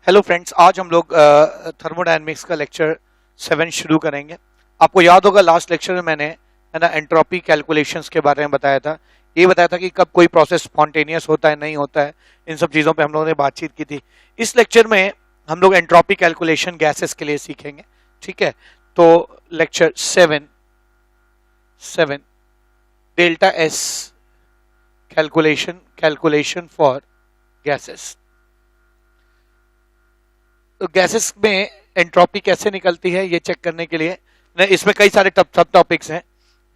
Hello friends, आज हम लोग थर्मोडायनेमिक्स का लेक्चर 7 शुरू करेंगे। आपको याद होगा लास्ट लेक्चर में मैंने है ना एंट्रोपी कैलकुलेशंस के बारे में बताया था। ये बताया था कि कब कोई प्रोसेस स्पॉन्टेनियस होता है, नहीं होता है, इन सब चीज़ों पे हम लोगों ने बातचीत की थी। इस लेक्चर में हम लोग एंट्रोपी कैलकुलेशन गैसेस के लिए सीखेंगे। ठीक है, तो lecture 7 delta S calculation for gases. तो गैसेस में एंट्रोपी कैसे निकलती है ये चेक करने के लिए इसमें कई सारे सब टॉपिक्स हैं।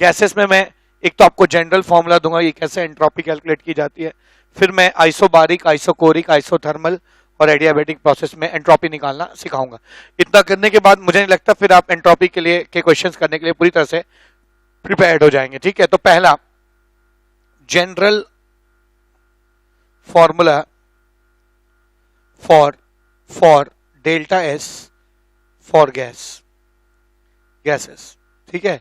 गैसेस में मैं एक तो आपको जनरल फॉर्मूला दूंगा ये कैसे एंट्रोपी कैलकुलेट की जाती है, फिर मैं आइसोबारिक, आइसोकोरिक, आइसोथर्मल और एडियाबैटिक प्रोसेस में एंट्रोपी निकालना सिखाऊंगा। इतना करने के बाद मुझे नहीं लगता फिर आप एंट्रोपी के लिए के क्वेश्चंस करने के लिए पूरी तरह से प्रिपेयर्ड हो जाएंगे। ठीक है, तो पहला general formula for delta S for gases. ठीक है,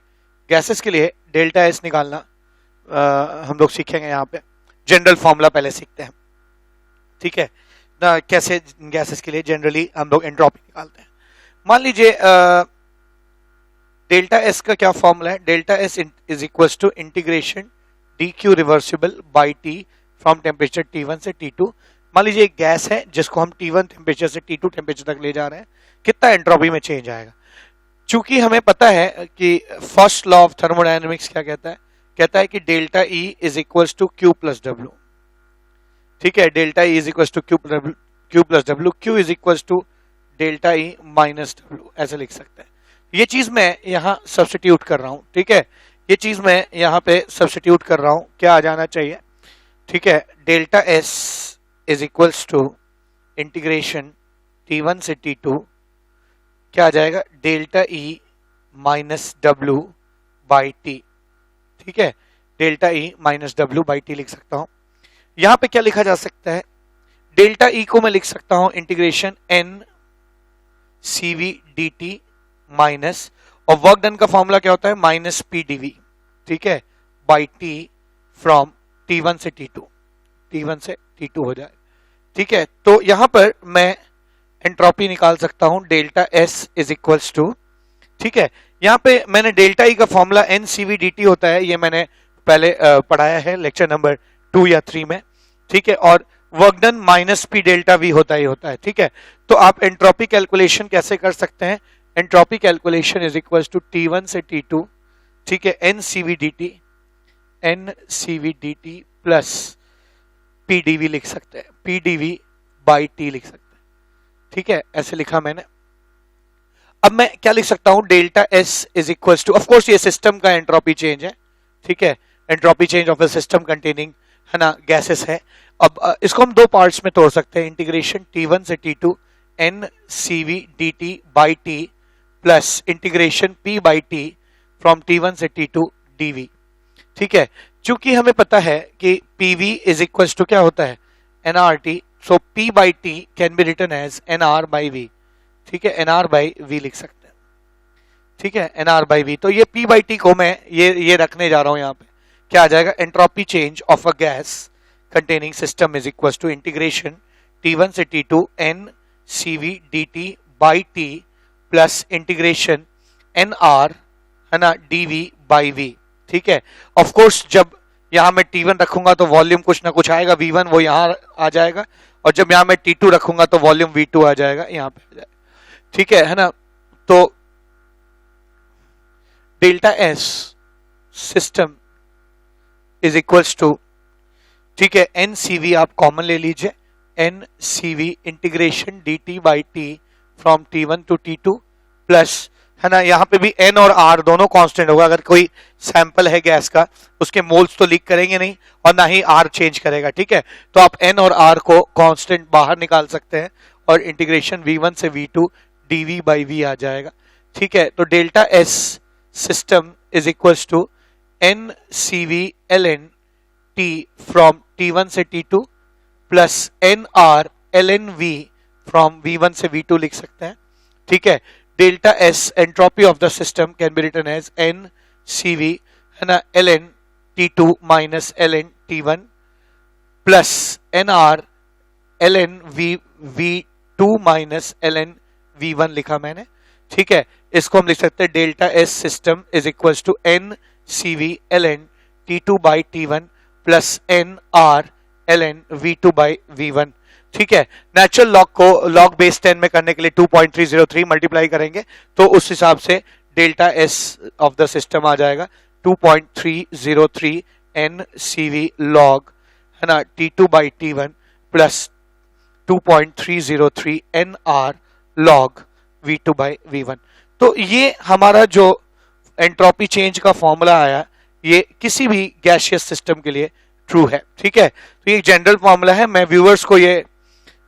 गैसेस के लिए डेल्टा एस निकालना हम लोग सीखेंगे। यहाँ पे जनरल फॉर्मूला पहले सीखते हैं। ठीक है ना, कैसे गैसेस के लिए जनरली हम लोग एंट्रोपी निकालते हैं। मान लीजिए डेल्टा एस का क्या फॉर्मूला है। Delta S is equal to integration D Q reversible by T from temperature T1 से T2। मान लीजिए एक गैस है जिसको हम T1 टेम्परेचर से T2 टेम्परेचर तक ले जा रहे हैं, कितना एंट्रोपी में चेंज आएगा। चूंकि हमें पता है कि फर्स्ट लॉ ऑफ थर्मोडायनेमिक्स क्या कहता है कि delta E is equal to Q plus W. ठीक है, delta E is equal to Q plus W, Q is equal to delta E minus W, ऐसे लिख सकते हैं। ये चीज मैं यहां सब्स्टिट्यूट कर रहा हूं। ठीक है, ये चीज मैं यहां पे सब्स्टिट्यूट कर रहा हूं, क्या आ जाना चाहिए। ठीक है, delta S is equals to integration T1 से T2, क्या आ जाएगा, delta E minus W by T. ठीक है, delta E minus W by T लिख सकता हूं। यहां पे क्या लिखा जा सकता है, डेल्टा ई को मैं लिख सकता हूं integration N CV D T minus, और वर्क डन का फॉर्मूला क्या होता है, माइनस पी डीवी। ठीक है, बाई टी फ्रॉम T1 से T2, T1 से T2 हो जाए। ठीक है, तो यहां पर मैं एंट्रोपी निकाल सकता हूं, delta S is equals to. ठीक है, यहां पे मैंने डेल्टा ई का formula N CV D T होता है, ये मैंने पहले पढ़ाया है लेक्चर नंबर 2 या 3 में। ठीक है, और work done minus P delta we होता है। ठीक है, तो आप एंट्रोपी कैलकुलेशन कैसे कर सकते हैं, entropy calculation is equals to T1 से T2। ठीक है, N CV D T plus PDV लिख सकते हैं, पीडीवी बाई टी लिख सकते हैं। ठीक है, ऐसे लिखा मैंने। अब मैं क्या लिख सकता हूं, delta S is equal to, of course ये सिस्टम का एंट्रोपी चेंज है। ठीक है, entropy change of a system containing है ना गैसेस है। अब इसको हम दो पार्ट्स में तोड़ सकते हैं, इंटीग्रेशन T1 से T2 N CV D T by T plus integration P by T from T1 से T2 डीवी। ठीक है, चूंकि हमें पता है कि PV इज इक्वल टू क्या होता है, nRT, so P by T can be written as nR by V। ठीक है, nR बाई V लिख सकते हैं। ठीक है, nR बाई V, तो ये P बाई टी को मैं ये रखने जा रहा हूं यहाँ पे, क्या आ जाएगा, entropy change of a gas containing system is equal to integration T1 से T2 n CV dt by T plus integration nR है ना dV बाई V। ठीक है, ऑफ कोर्स जब यहां मैं T1 रखूंगा तो वॉल्यूम कुछ ना कुछ आएगा, V1 वो यहां आ जाएगा, और जब यहां मैं T2 रखूंगा तो वॉल्यूम V2 आ जाएगा, यहां पे आ जाएगा। ठीक है ना, तो delta S system is equals to, ठीक है, एन सीवी आप कॉमन ले लीजिए, N CV integration D T by T from T1 to T2 plus है ना, यहाँ पे भी एन और आर दोनों कांस्टेंट होगा। अगर कोई सैंपल है गैस का, उसके मोल्स तो लीक करेंगे नहीं और ना ही आर चेंज करेगा। ठीक है, तो आप एन और आर को कांस्टेंट बाहर निकाल सकते हैं और इंटीग्रेशन V1 से V2 dV बाई V आ जाएगा। ठीक है, तो delta S system is equals to N C V L N T from T1 से T2 plus N R L N V from V1 से V2 लिख सकते हैं। ठीक है, delta S entropy of the system can be written as N C V है ना ln T2 minus ln T1 plus nr ln V 2 minus ln v1 लिखा मैंने, ठीक है। इसको हम लिख सकते हैं delta S system is equal to N C V L N T two by T one plus N R L N V two by V one, ठीक है। नेचुरल लॉग को लॉग बेस 10 में करने के लिए 2.303 मल्टीप्लाई करेंगे तो उस हिसाब से delta S of the system आ जाएगा 2.303 एन सी वी लॉग, है ना, T two by T one plus 2.303 N R log V two by V one. तो ये हमारा जो एंट्रोपी चेंज का फॉर्मूला आया ये किसी भी गैसियस सिस्टम के लिए ट्रू है, ठीक है। तो ये जनरल फॉर्मूला है, मैं व्यूअर्स को ये,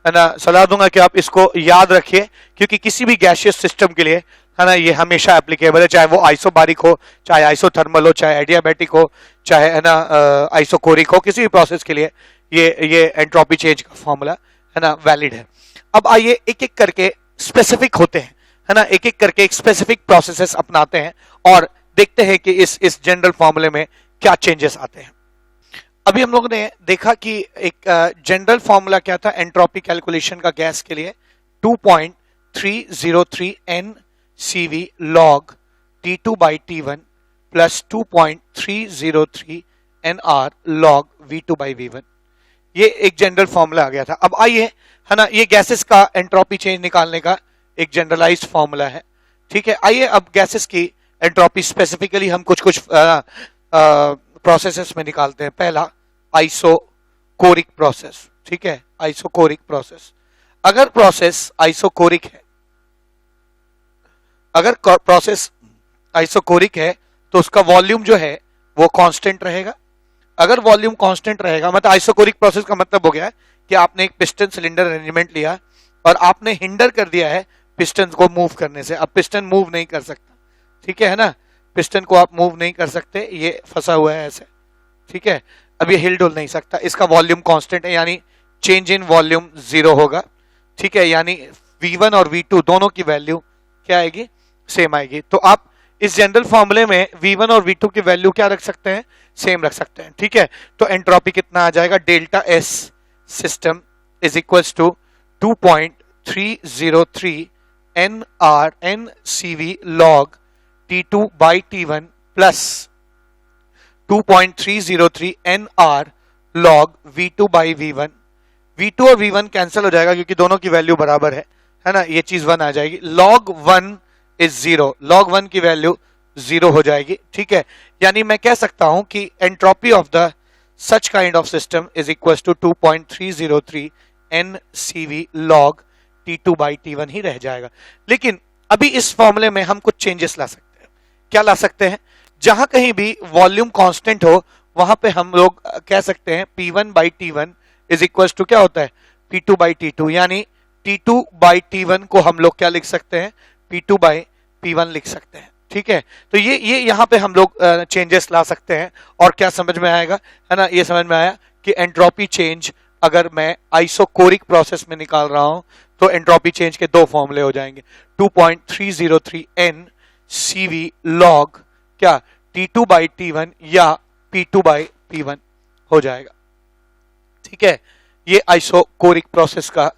है ना, सलाह दूंगा कि आप इसको याद रखिए क्योंकि किसी भी गैसियस सिस्टम के लिए, है ना, ये हमेशा एप्लीकेबल है, चाहे वो आइसोबारिक हो, चाहे आइसोथर्मल हो, चाहे एडियाबैटिक हो, चाहे, है ना, आइसोकोरिक हो, किसी भी प्रोसेस के लिए ये एंट्रोपी चेंज का फॉर्मूला, है ना, वैलिड है। अब आइए एक एक करके स्पेसिफिक होते हैं, है ना, एक एक करके एक स्पेसिफिक प्रोसेसेस अपनाते हैं और देखते हैं कि इस जनरल फॉर्मूले में क्या चेंजेस आते हैं। अभी हम लोगों ने देखा कि एक जनरल फॉर्मूला क्या था एंट्रोपी कैलकुलेशन का गैस के लिए, 2.303 N C V log T two by T one plus 2.303 N R log V two by V one, ये एक जनरल फॉर्मूला आ गया था। अब आइए, है ना, ये गैसेस का एंट्रोपी चेंज निकालने का एक जनरलाइज्ड फॉर्मूला है, ठीक है। आइए अब गैसेस की एंट्रोपी स्पेसिफिकली हम कुछ प्रोसेसेस में निकालते हैं। पहला आइसोकोरिक प्रोसेस, ठीक है, आइसोकोरिक प्रोसेस। अगर प्रोसेस आइसोकोरिक है, अगर प्रोसेस आइसोकोरिक है तो उसका वॉल्यूम जो है वो कांस्टेंट रहेगा। अगर वॉल्यूम कांस्टेंट रहेगा, मतलब आइसोकोरिक प्रोसेस का मतलब हो गया है कि आपने एक पिस्टन सिलेंडर अरेंजमेंट लिया और आपने हिंडर कर दिया है पिस्टन को मूव करने से। अब पिस्टन मूव नहीं कर सकता, ठीक है ना, पिस्टन को आप मूव नहीं कर सकते, ये फंसा हुआ है ऐसे, ठीक है। अब ये हिल डुल नहीं सकता, इसका वॉल्यूम कांस्टेंट है, यानी चेंज इन वॉल्यूम 0 होगा, ठीक है। यानी V1 और V2 दोनों की वैल्यू क्या आएगी, सेम आएगी। तो आप इस जनरल फॉर्मूले में V1 और V2 की वैल्यू क्या रख सकते हैं, सेम रख सकते हैं, ठीक है। तो एंट्रोपी कितना आ जाएगा, delta S system is equals to 2.303 N R N C V log T2 by T1 plus 2.303 N R log V2 by V1। V2 और V1 कैंसिल हो जाएगा क्योंकि दोनों की वैल्यू बराबर है ना, ये चीज 1 आ जाएगी। log 1 इज 0, log 1 की वैल्यू 0 हो जाएगी, ठीक है। यानी मैं कह सकता हूं कि entropy of the such kind of system is equal to 2.303 N C V log T2 by T1 ही रह जाएगा। लेकिन अभी इस फॉर्मूले में हम कुछ चेंजेस ला सकते हैं। क्या ला सकते हैं, जहां कहीं भी वॉल्यूम कांस्टेंट हो वहां पे हम लोग कह सकते हैं P1 by T1 is equal to क्या होता है, P2 बाई T2, यानी T2 बाई T1 को हम लोग क्या लिख सकते हैं, P2 बाई P1 लिख सकते हैं, ठीक है। तो ये यहाँ पे हम लोग चेंजेस ला सकते हैं। और क्या समझ में आएगा, है ना, ये समझ में आया कि एंट्रोपी चेंज अगर मैं आइसोकोरिक प्रोसेस में निकाल रहा हूं तो एंट्रोपी चेंज के दो फॉर्मूले हो जाएंगे, 2.303 एन सी वी लॉग क्या T2 बाई T1 या P2 बाई P1 हो जाएगा, ठीक है। ये आइसोकोरिक प्रोसेस का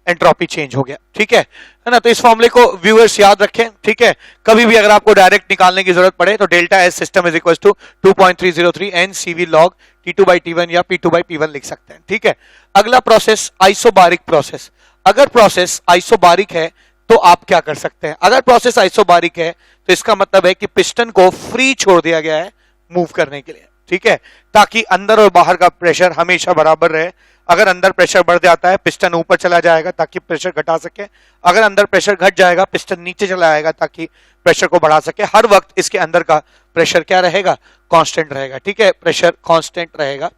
एंट्रोपी चेंज हो गया, ठीक है ना। तो इस फॉर्मूले को व्यूअर्स याद रखें, ठीक है। कभी भी अगर आपको डायरेक्ट निकालने की जरूरत पड़े तो delta S system is equal to 2.303 N C V log T2 by T1 या P2 बाई P1 लिख सकते हैं, ठीक है। अगला प्रोसेस आइसोबारिक प्रोसेस। अगर प्रोसेस आइसोबारिक है तो आप क्या कर सकते हैं, अगर प्रोसेस आइसोबारिक है तो इसका मतलब है कि पिस्टन को फ्री छोड़ दिया गया है मूव करने के लिए, ठीक है, ताकि अंदर और बाहर का प्रेशर हमेशा बराबर रहे। अगर अंदर प्रेशर बढ़ जाता है पिस्टन ऊपर चला जाएगा ताकि प्रेशर घटा सके, अगर अंदर प्रेशर घट जाएगा पिस्टन नीचे चला आएगा ताकि प्रेशर को बढ़ा सके। हर वक्त इसके अंदर का प्रेशर क्या रहेगा, कांस्टेंट रहेगा, ठीक है, प्रेशर कांस्टेंट रहेगा,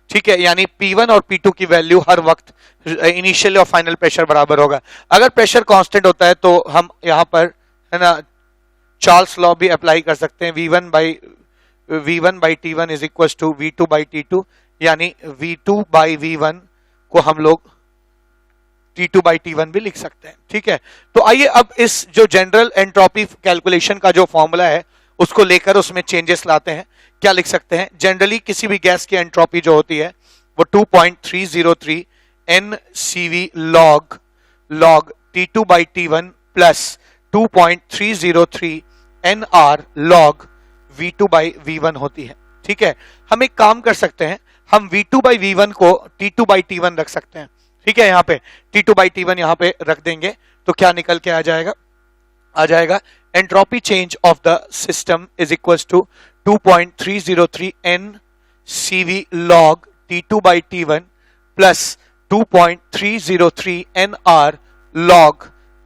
ठीक है। यानी P1 और P2 की वैल्यू हर वक्त इनिशियल और फाइनल प्रेशर बराबर होगा। अगर प्रेशर कांस्टेंट होता है तो हम यहाँ पर, है ना, चार्ल्स लॉ भी अप्लाई कर सकते हैं, V1 by T1 is equal to V2 by T2, यानी V2 बाई V1 को हम लोग T2 बाई T1 भी लिख सकते हैं, ठीक है। तो आइए अब इस जो जनरल एंट्रोपी कैलकुलेशन का जो फॉर्मूला है उसको लेकर उसमें चेंजेस लाते हैं। क्या लिख सकते हैं, जनरली किसी भी गैस की एंट्रोपी जो होती है वो 2.303 N C V log log T2 by T1 plus 2.303 NR log V2 by V1 होती है। ठीक है, हम एक काम कर सकते हैं, हम V2 by V1 को T2 by T1 रख सकते हैं। ठीक है, यहाँ पे T2 by T1 यहाँ पे रख देंगे तो क्या निकल के आ जाएगा entropy change of the system is equals to 2.303 N CV log T2 by T1 plus 2.303 NR log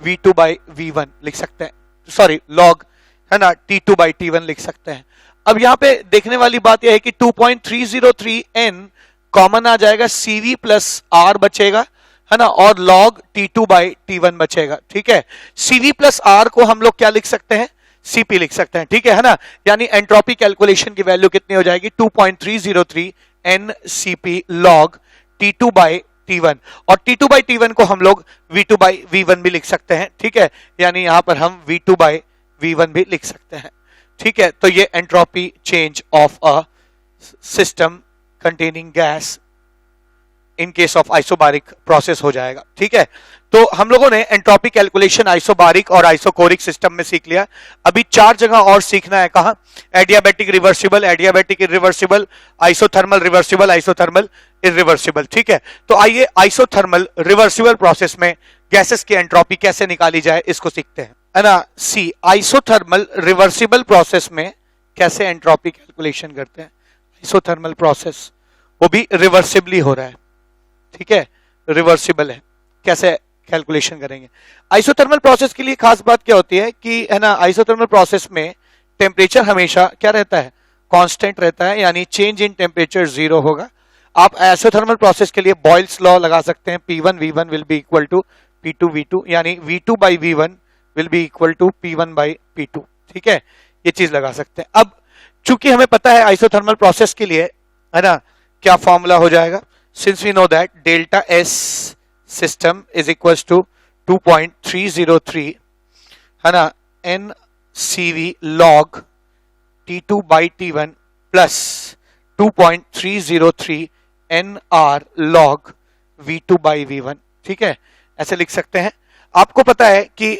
V2 by V1 लिख सकते हैं, सॉरी log है ना T2 by T1 लिख सकते हैं। अब यहाँ पे देखने वाली बात यह है कि 2.303 N कॉमन आ जाएगा, CV प्लस R बचेगा है ना, और log T2 by T1 बचेगा। ठीक है, CV प्लस R को हम लोग क्या लिख सकते हैं, CP लिख सकते हैं। ठीक है ना, यानी एंट्रोपी कैलकुलेशन की वैल्यू कितनी हो जाएगी 2.303 N CP log T2 by T1, और T2 by T1 को हम लोग V2 by V1 भी लिख सकते हैं। ठीक है, यानी यहां पर हम V2 by V1 भी लिख सकते हैं। ठीक है, तो ये entropy change of a system containing gas in case of isobaric process हो जाएगा। ठीक है, तो हम लोगों ने एंट्रोपी कैलकुलेशन आइसोबारिक और आइसोकोरिक सिस्टम में सीख लिया। अभी 4 जगह और सीखना है, कहां, adiabatic reversible, adiabatic irreversible, isothermal reversible, isothermal irreversible. ठीक है, तो आइए आइसोथर्मल रिवर्सिबल प्रोसेस में गैसेस की एंट्रोपी कैसे निकाली जाए इसको सीखते हैं, है ना। सी, आइसोथर्मल रिवर्सिबल प्रोसेस में कैसे एंट्रोपी कैलकुलेशन करते हैं। आइसोथर्मल प्रोसेस वो भी रिवर्सिबली हो रहा है। ठीक है, रिवर्सिबल है, कैसे कैलकुलेशन करेंगे। आइसोथर्मल प्रोसेस के लिए खास बात क्या होती है कि है ना, आइसोथर्मल प्रोसेस में टेम्परेचर हमेशा क्या रहता है, कांस्टेंट रहता है, यानी चेंज इन टेम्परेचर 0 होगा। आप आइसोथर्मल प्रोसेस के लिए बॉयल्स लॉ लगा सकते हैं, P1 V1 will be equal to P2 V2, यानी V2 by V1 will be equal to P1 by P2। ठीक है, ये चीज लगा सकते हैं। अब चूंकि हमें पता है आइसोथर्मल प्रोसेस के लिए है ना क्या फॉर्मूला हो जाएगा, since we know that delta S system is equals to 2.303 है ना N CV log T2 by T1 plus 2.303 NR log V2 by V1। ठीक है, ऐसे लिख सकते हैं। आपको पता है कि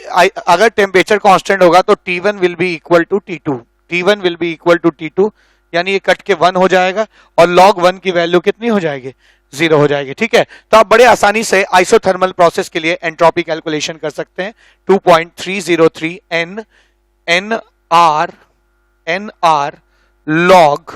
अगर टेम्परेचर कांस्टेंट होगा तो T1 will be equal to T2, T1 will be equal to T2, यानी ये कट के 1 हो जाएगा और log 1 की वैल्यू कितनी हो जाएगी, 0 हो जाएगी। ठीक है, तो आप बड़े आसानी से आइसोथर्मल प्रोसेस के लिए एंट्रोपी कैलकुलेशन कर सकते हैं। 2.303 NR log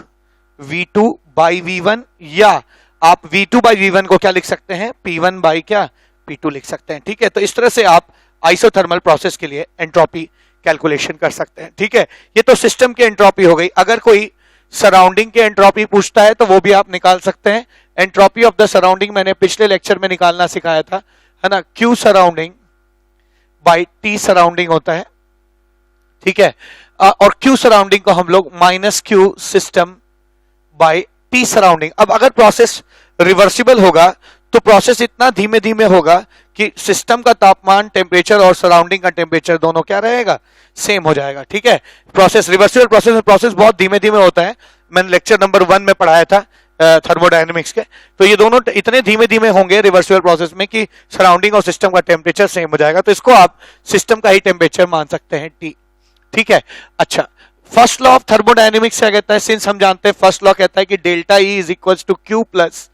V2 by V1, या आप V2 by V1 को क्या लिख सकते हैं, P1 by क्या, P2 लिख सकते हैं। ठीक है, तो इस तरह से आप आइसोथर्मल प्रोसेस के लिए एंट्रोपी कैलकुलेशन कर सकते हैं। ठीक है, ये तो सिस्टम की एंट्रोपी हो गई। अगर कोई सराउंडिंग के एंट्रोपी पूछता है तो वो भी आप निकाल सकते हैं। एंट्रोपी ऑफ द सराउंडिंग मैंने पिछले लेक्चर में निकालना सिखाया था, है ना, Q surrounding by T surrounding होता है। ठीक है, और Q सराउंडिंग को हम लोग minus Q system by T surrounding. अब अगर प्रोसेस रिवर्सिबल होगा तो प्रोसेस इतना धीमे धीमे होगा कि सिस्टम का तापमान, टेम्परेचर और सराउंडिंग का टेम्परेचर दोनों क्या रहेगा, सेम हो जाएगा। ठीक है, प्रोसेस रिवर्सिबल प्रोसेस में प्रोसेस बहुत धीमे धीमे होता है। मैंने लेक्चर नंबर 1 में पढ़ाया था थर्मोडायनेमिक्स के, तो ये दोनों इतने धीमे धीमे होंगे रिवर्सिबल प्रोसेस में कि सराउंडिंग और सिस्टम का टेम्परेचर सेम हो जाएगा। तो इसको आप सिस्टम का ही टेम्परेचर मान सकते हैं T। ठीक है, अच्छा, फर्स्ट लॉ ऑफ थर्मोडायनेमिक्स क्या कहता है, सिंस हम जानते हैं फर्स्ट लॉ कहता है कि delta E is equals to Q plus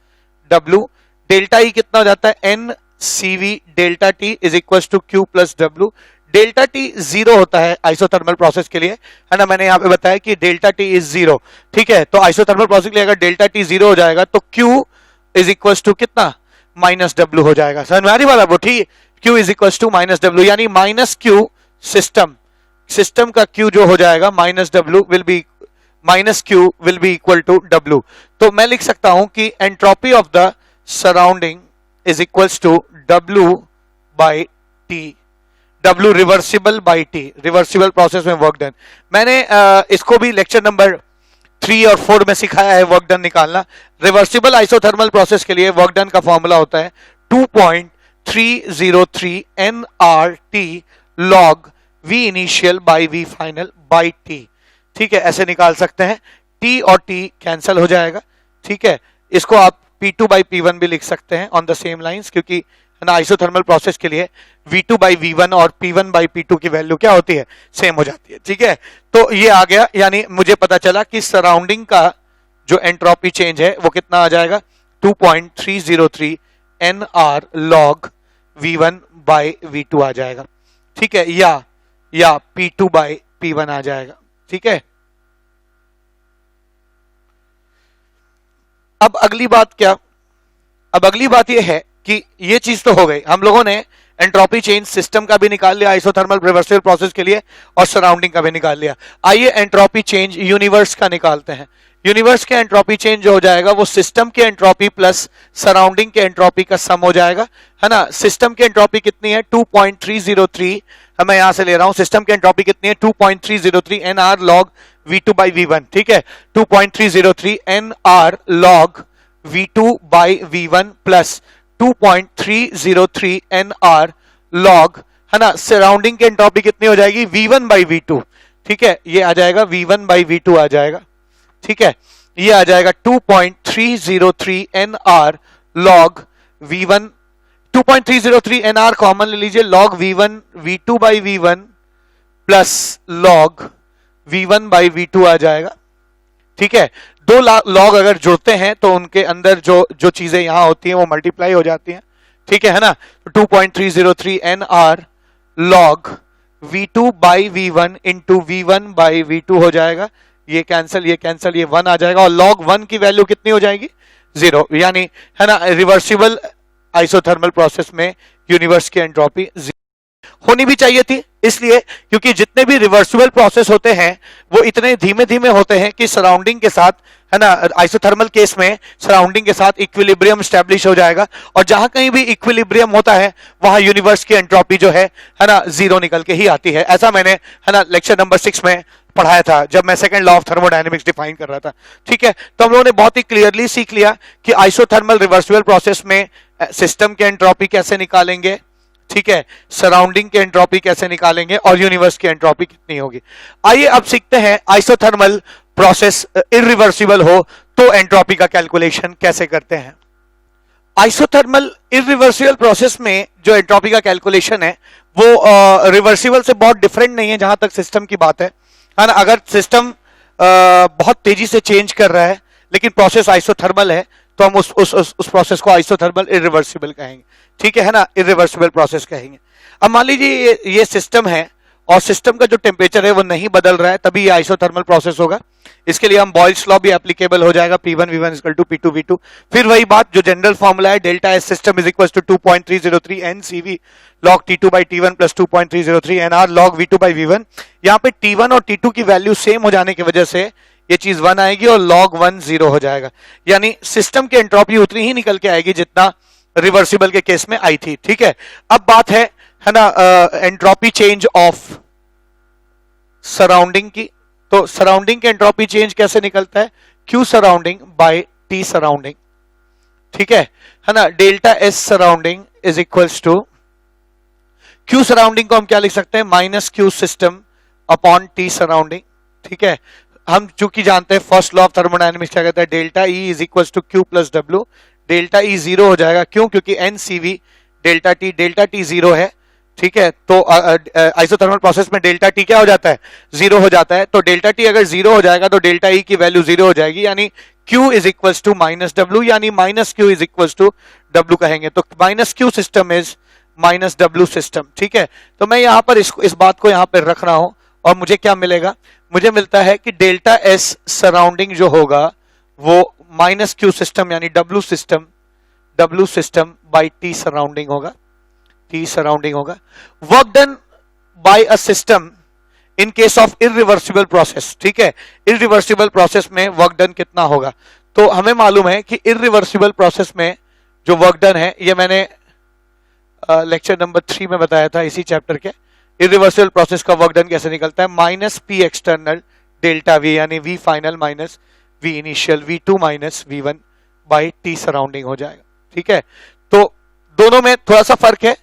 W। Delta E कितना हो जाता है, N CV delta T is equals to Q plus W। Delta T 0 होता है आइसोथर्मल प्रोसेस के लिए, है ना, मैंने यहाँ पे बताया कि डेल्टा T इज 0। ठीक है, तो आइसोथर्मल प्रोसेस के लिए अगर डेल्टा T 0 हो जाएगा तो Q इज इक्वल्स टू कितना, माइनस W हो जाएगा। समझ में आ रही वाला वो, ठीक, Q is equals to minus W, यानी माइनस Q सिस्टम का Q जो हो जाएगा minus W will be, minus Q will be equal to W। तो मैं लिख सकता हूं कि entropy of the surrounding is equals to W by T, W reversible by T, reversible process में वर्क डन। मैंने इसको भी लेक्चर नंबर 3 और 4 में सिखाया है वर्क डन निकालना। रिवर्सिबल आइसोथर्मल प्रोसेस के लिए वर्क डन का फॉर्मूला होता है 2.303 nRT log V initial by V final by T। ठीक है, ऐसे निकाल सकते हैं, T और T कैंसिल हो जाएगा। ठीक है, इसको आप P2 बाई P1 भी लिख सकते हैं ऑन द सेम लाइंस, क्योंकि है ना, आइसोथर्मल प्रोसेस के लिए V2 बाई V1 और P1 बाई P2 की वैल्यू क्या होती है, सेम हो जाती है। ठीक है, तो ये आ गया, यानी मुझे पता चला कि सराउंडिंग का जो एंट्रोपी चेंज है वो कितना आ जाएगा, 2.303 NR log V1 by V2 आ जाएगा। ठीक है, या P2 बाई P1 आ जाएगा। ठीक है, अब अगली बात क्या, अब अगली बात यह है कि ये चीज तो हो गई, हम लोगों ने एंट्रोपी चेंज सिस्टम का भी निकाल लिया आइसोथर्मल रिवर्सिबल प्रोसेस के लिए और सराउंडिंग का भी निकाल लिया। आइए एंट्रोपी चेंज यूनिवर्स का निकालते हैं। यूनिवर्स के एंट्रोपी चेंज जो हो जाएगा वो सिस्टम के एंट्रोपी प्लस सराउंडिंग के एंट्रोपी का सम हो जाएगा, है ना। सिस्टम की एंट्रोपी कितनी है, 2.303, मैं यहां से ले रहा हूं, सिस्टम की एंट्रोपी कितनी है, 2.303 NR log V2 by V1। ठीक है, 2.303 NR log V2 by V1 plus 2.303 NR log, है ना, सराउंडिंग की एंट्रोपी कितनी हो जाएगी, V1 by V2। ठीक है, ये आ जाएगा V1 by V2 आ जाएगा। ठीक है, ये आ जाएगा 2.303 NR log V1, 2.303 NR common ले लीजिए, log V1 V2 by V1 plus log V1 by V2 आ जाएगा। ठीक है, दो लॉग अगर जुड़ते हैं तो उनके अंदर जो चीजें यहां होती हैं वो मल्टीप्लाई हो जाती हैं। ठीक है ना, 2.303 NR log V2 by V1 into V1 by V2 हो जाएगा, ये कैंसिल ये 1 आ जाएगा, और log 1 की वैल्यू कितनी हो जाएगी, 0, यानी, है ना, रिवर्सिबल आइसोथर्मल प्रोसेस में यूनिवर्स की एंट्रोपी होनी भी चाहिए थी, इसलिए क्योंकि जितने भी रिवर्सिबल प्रोसेस होते हैं वो इतने धीमे धीमे होते हैं कि सराउंडिंग के साथ, है ना, आइसोथर्मल केस में सराउंडिंग के साथ इक्विलिब्रियम स्टैब्लिश हो जाएगा, और जहां कहीं भी इक्विलिब्रियम होता है वहां यूनिवर्स की एंट्रोपी जो है ना, 0 निकल के ही आती है। ऐसा मैंने, है ना, लेक्चर नंबर 6 में पढ़ाया था जब मैं second law of thermodynamics define कर रहा था। ठीक है, तो हम लोगों ने बहुत ही क्लियरली सीख लिया कि आइसोथर्मल रिवर्सिबल प्रोसेस में सिस्टम की एंट्रोपी कैसे निकालेंगे, ठीक है, सराउंडिंग की एंट्रोपी कैसे निकालेंगे, और यूनिवर्स की एंट्रोपी कितनी होगी। आइए अब सीखते हैं आइसोथर्मल प्रोसेस इररिवर्सिबल हो तो एंट्रोपी का कैलकुलेशन कैसे करते हैं। आइसोथर्मल इररिवर्सिबल प्रोसेस में जो एंट्रोपी का कैलकुलेशन है वो रिवर्सिबल से बहुत डिफरेंट नहीं है जहां तक सिस्टम की बात है ना। अगर सिस्टम बहुत तेजी से चेंज कर रहा है लेकिन प्रोसेस आइसोथर्मल है तो हम उस प्रोसेस को आइसोथर्मल इररिवर्सिबल कहेंगे। ठीक है ना, इररिवर्सिबल प्रोसेस कहेंगे। अब मान लीजिए ये सिस्टम है और सिस्टम का जो टेम्परेचर है वो नहीं बदल रहा है, तभी ये आइसोथर्मल प्रोसेस होगा। इसके लिए हम बॉयल्स लॉ भी एप्लीकेबल हो जाएगा, P1 V1 equal to P2 V2। फिर वही बात जो जनरल फॉर्मूला है, delta S system is equal to 2.303 NCV log T2 by T1 plus 2.303 NR log V2 by V1। यहाँ पे T1 और T2 की वैल्यू सेम हो जाने की वजह से ये चीज 1 आएगी और log 1 0 हो जाएगा, यानी सिस्टम की एंट्रोपी उतनी ही निकल के आएगी जितना रिवर्सिबल के केस में आई थी। ठीक है, अब बात है ना, एंट्रोपी चेंज ऑफ सराउंडिंग की। तो सराउंडिंग के एंट्रोपी चेंज कैसे निकलता है, Q surrounding by T surrounding. ठीक है ना, delta S surrounding is equals to Q surrounding को हम क्या लिख सकते हैं, minus Q system upon T surrounding. ठीक है, हम चूंकि जानते हैं फर्स्ट लॉ ऑफ थर्मोडायनेमिक्स क्या कहता है, delta E is equals to Q plus W। Delta E 0 हो जाएगा, क्यों, क्योंकि NCV डेल्टा T 0 है। ठीक है, तो आइसोथर्मल प्रोसेस में डेल्टा T क्या हो जाता है, 0 हो जाता है। तो डेल्टा T अगर 0 हो जाएगा तो डेल्टा E की वैल्यू 0 हो जाएगी, यानी Q is equals to minus W, यानी minus Q is equals to W कहेंगे। तो minus Q system is minus W system. ठीक है, तो मैं यहां पर इस बात को यहां पर रख रहा हूं और मुझे क्या मिलेगा, मुझे मिलता है कि डेल्टा S सराउंडिंग जो होगा वो माइनस Q सिस्टम यानी W system by T surrounding होगा, T सराउंडिंग होगा। Work done by a system in case of irreversible process. ठीक है, इररिवर्सिबल प्रोसेस में वर्क डन कितना होगा, तो हमें मालूम है कि इररिवर्सिबल प्रोसेस में जो वर्क डन है, ये मैंने लेक्चर नंबर 3 में बताया था इसी चैप्टर के। इररिवर्सिबल प्रोसेस का वर्क डन कैसे निकलता है, minus P external delta V यानी V final minus V initial V2 minus V1 by T surrounding हो जाएगा। ठीक है, तो दोनों में थोड़ा सा फर्क है।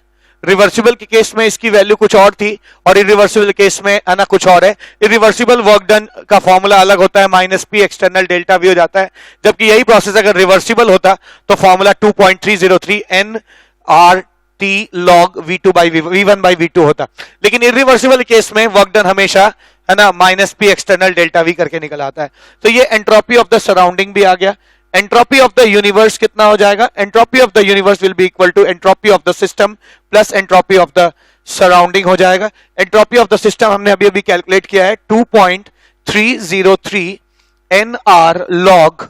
रिवर्सिबल के केस में इसकी वैल्यू कुछ और थी और इरिवर्सिबल केस में, है ना, कुछ और है। इरिवर्सिबल वर्क डन का फॉर्मूला अलग होता है, minus P external delta V हो जाता है, जबकि यही प्रोसेस अगर रिवर्सिबल होता तो formula 2.303 NR T log V2 by V1 by V2 होता। लेकिन इरिवर्सिबल केस में वर्क डन हमेशा है ना minus P external delta we करके निकल आता है। तो ये एंट्रोपी ऑफ द सराउंडिंग भी आ गया। एंट्रोपी ऑफ द यूनिवर्स कितना हो जाएगा? Entropy of the universe will be equal to entropy of the system plus entropy of the surrounding हो जाएगा। एंट्रोपी ऑफ द सिस्टम हमने अभी अभी कैलकुलेट किया है 2.303 NR log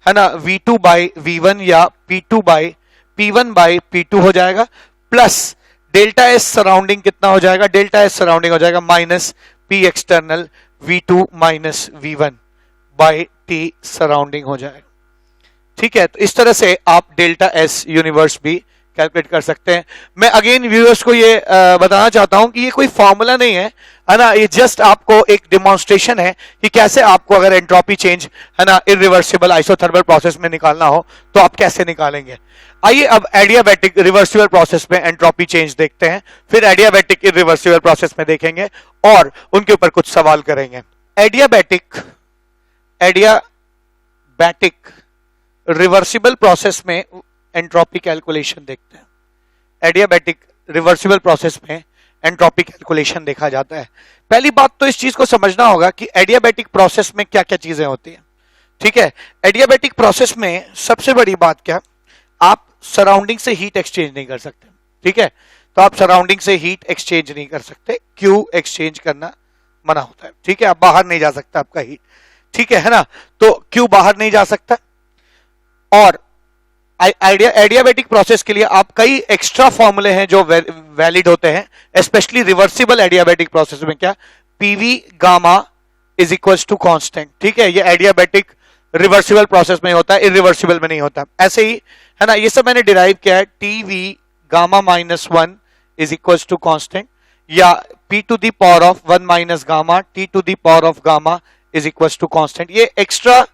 है ना V2 बाई V1 या P1 बाई P2 हो जाएगा, प्लस डेल्टा एस सराउंडिंग कितना हो जाएगा? डेल्टा एस सराउंडिंग हो जाएगा minus P external V2 minus V1 by T surrounding हो जाएगा। ठीक है, तो इस तरह से आप डेल्टा एस यूनिवर्स भी कैलकुलेट कर सकते हैं। मैं अगेन व्यूअर्स को ये बताना चाहता हूं कि ये कोई फॉर्मूला नहीं है ना, ये जस्ट आपको एक डिमॉन्स्ट्रेशन है कि कैसे आपको अगर एंट्रोपी चेंज है ना इरिवर्सिबल आइसोथर्मल प्रोसेस में निकालना हो तो आप कैसे निकालेंगे। आइए अब एडियाबैटिक रिवर्सिबल प्रोसेस में एंट्रोपी चेंज देखते हैं, फिर एडियाबैटिक इरिवर्सिबल प्रोसेस में देखेंगे और उनके ऊपर कुछ सवाल करेंगे। एडियाबैटिक रिवर्सिबल प्रोसेस में एंट्रोपी कैलकुलेशन देखते हैं। एडियाबैटिक रिवर्सिबल प्रोसेस में एंट्रोपी कैलकुलेशन देखा जाता है। पहली बात तो इस चीज को समझना होगा कि एडियाबैटिक प्रोसेस में क्या क्या चीजें होती हैं। ठीक है, एडियाबैटिक प्रोसेस में सबसे बड़ी बात क्या, आप सराउंडिंग से हीट एक्सचेंज नहीं कर सकते। ठीक है, तो आप सराउंडिंग से हीट एक्सचेंज नहीं कर सकते, क्यू एक्सचेंज करना मना होता है। ठीक है, आप बाहर नहीं जा सकता आपका हीट। ठीक है ना, तो क्यू बाहर नहीं जा सकता। और एडियाबैटिक प्रोसेस के लिए आप कई एक्स्ट्रा फॉर्मूले हैं जो वैलिड होते हैं, स्पेशली रिवर्सिबल एडियाबैटिक प्रोसेस में क्या, PV gamma is equal to constant. ठीक है, ये एडियाबैटिक रिवर्सिबल प्रोसेस में होता है, इरिवर्सिबल में नहीं होता। ऐसे ही है ना, ये सब मैंने डिराइव किया है, TV gamma minus 1 is equal to constant, या P to the power of 1 minus gamma T to the power of gamma is equal to constant. ये एक्स्ट्रा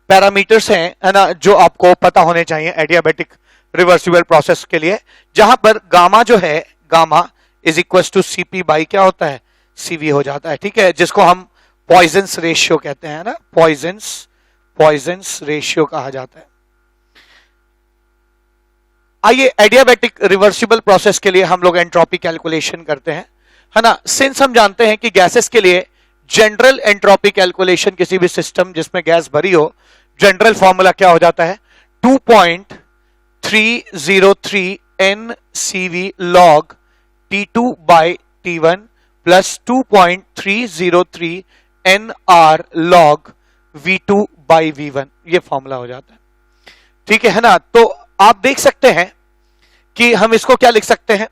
पैरामीटर्स हैं है ना जो आपको पता होने चाहिए एडियाबैटिक रिवर्सिबल प्रोसेस के लिए, जहां पर गामा जो है, gamma is equal to CP by क्या होता है, सीवी हो जाता है। ठीक है, जिसको हम पॉइजन्स रेशियो कहते हैं ना, पॉइजन्स रेशियो कहा जाता है। आइए एडियाबैटिक रिवर्सिबल प्रोसेस के लिए हम लोग एंट्रोपी कैलकुलेशन करते हैं है ना। सिंस हम जानते हैं कि गैसेस के लिए जनरल एंट्रोपी कैलकुलेशन, किसी भी सिस्टम जिसमें गैस भरी हो, जनरल फॉर्मूला क्या हो जाता है, 2.303 NCV log T2 by T1 plus 2.303 NR log V2 by V1, ये फॉर्मूला हो जाता है। ठीक है ना, तो आप देख सकते हैं कि हम इसको क्या लिख सकते हैं,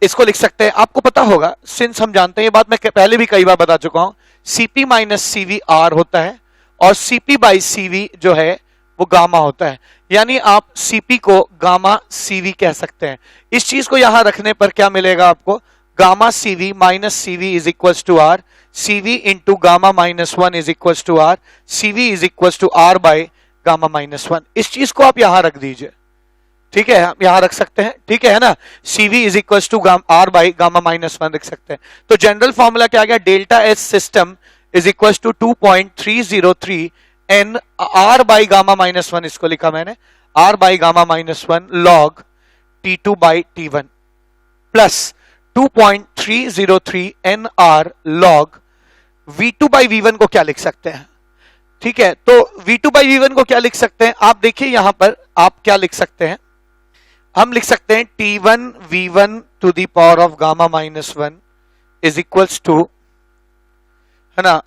इसको लिख सकते हैं, आपको पता होगा, सिंस हम जानते हैं, ये बात मैं पहले भी कई बार बता चुका हूं, सीपी माइनस सीवी आर होता है और सीपी बाई सीवी जो है वो गामा होता है, यानी आप सीपी को गामा सीवी कह सकते हैं। इस चीज को यहां रखने पर क्या मिलेगा आपको, gamma CV minus CV is equal to R, CV into gamma minus 1 is equal to R, CV is equal to R by gamma minus 1। इस चीज को आप यहां रख दीजिए। ठीक है, हम यहां रख सकते हैं। ठीक है ना, CV is equal to R by gamma minus 1 रख सकते हैं। तो जनरल फॉर्मूला क्या आ गया, delta S system is equal to 2.303 N R by gamma minus 1, इसको लिखा मैंने R by gamma minus 1 log T2 by T1 plus 2.303 NR log V2 by V1 को क्या लिख सकते हैं। ठीक है, तो V2 बाई V1 को क्या लिख सकते हैं, आप देखिए यहां पर आप क्या लिख सकते हैं, हम लिख सकते हैं T1 V1 to the power of gamma minus 1 is equals to है ना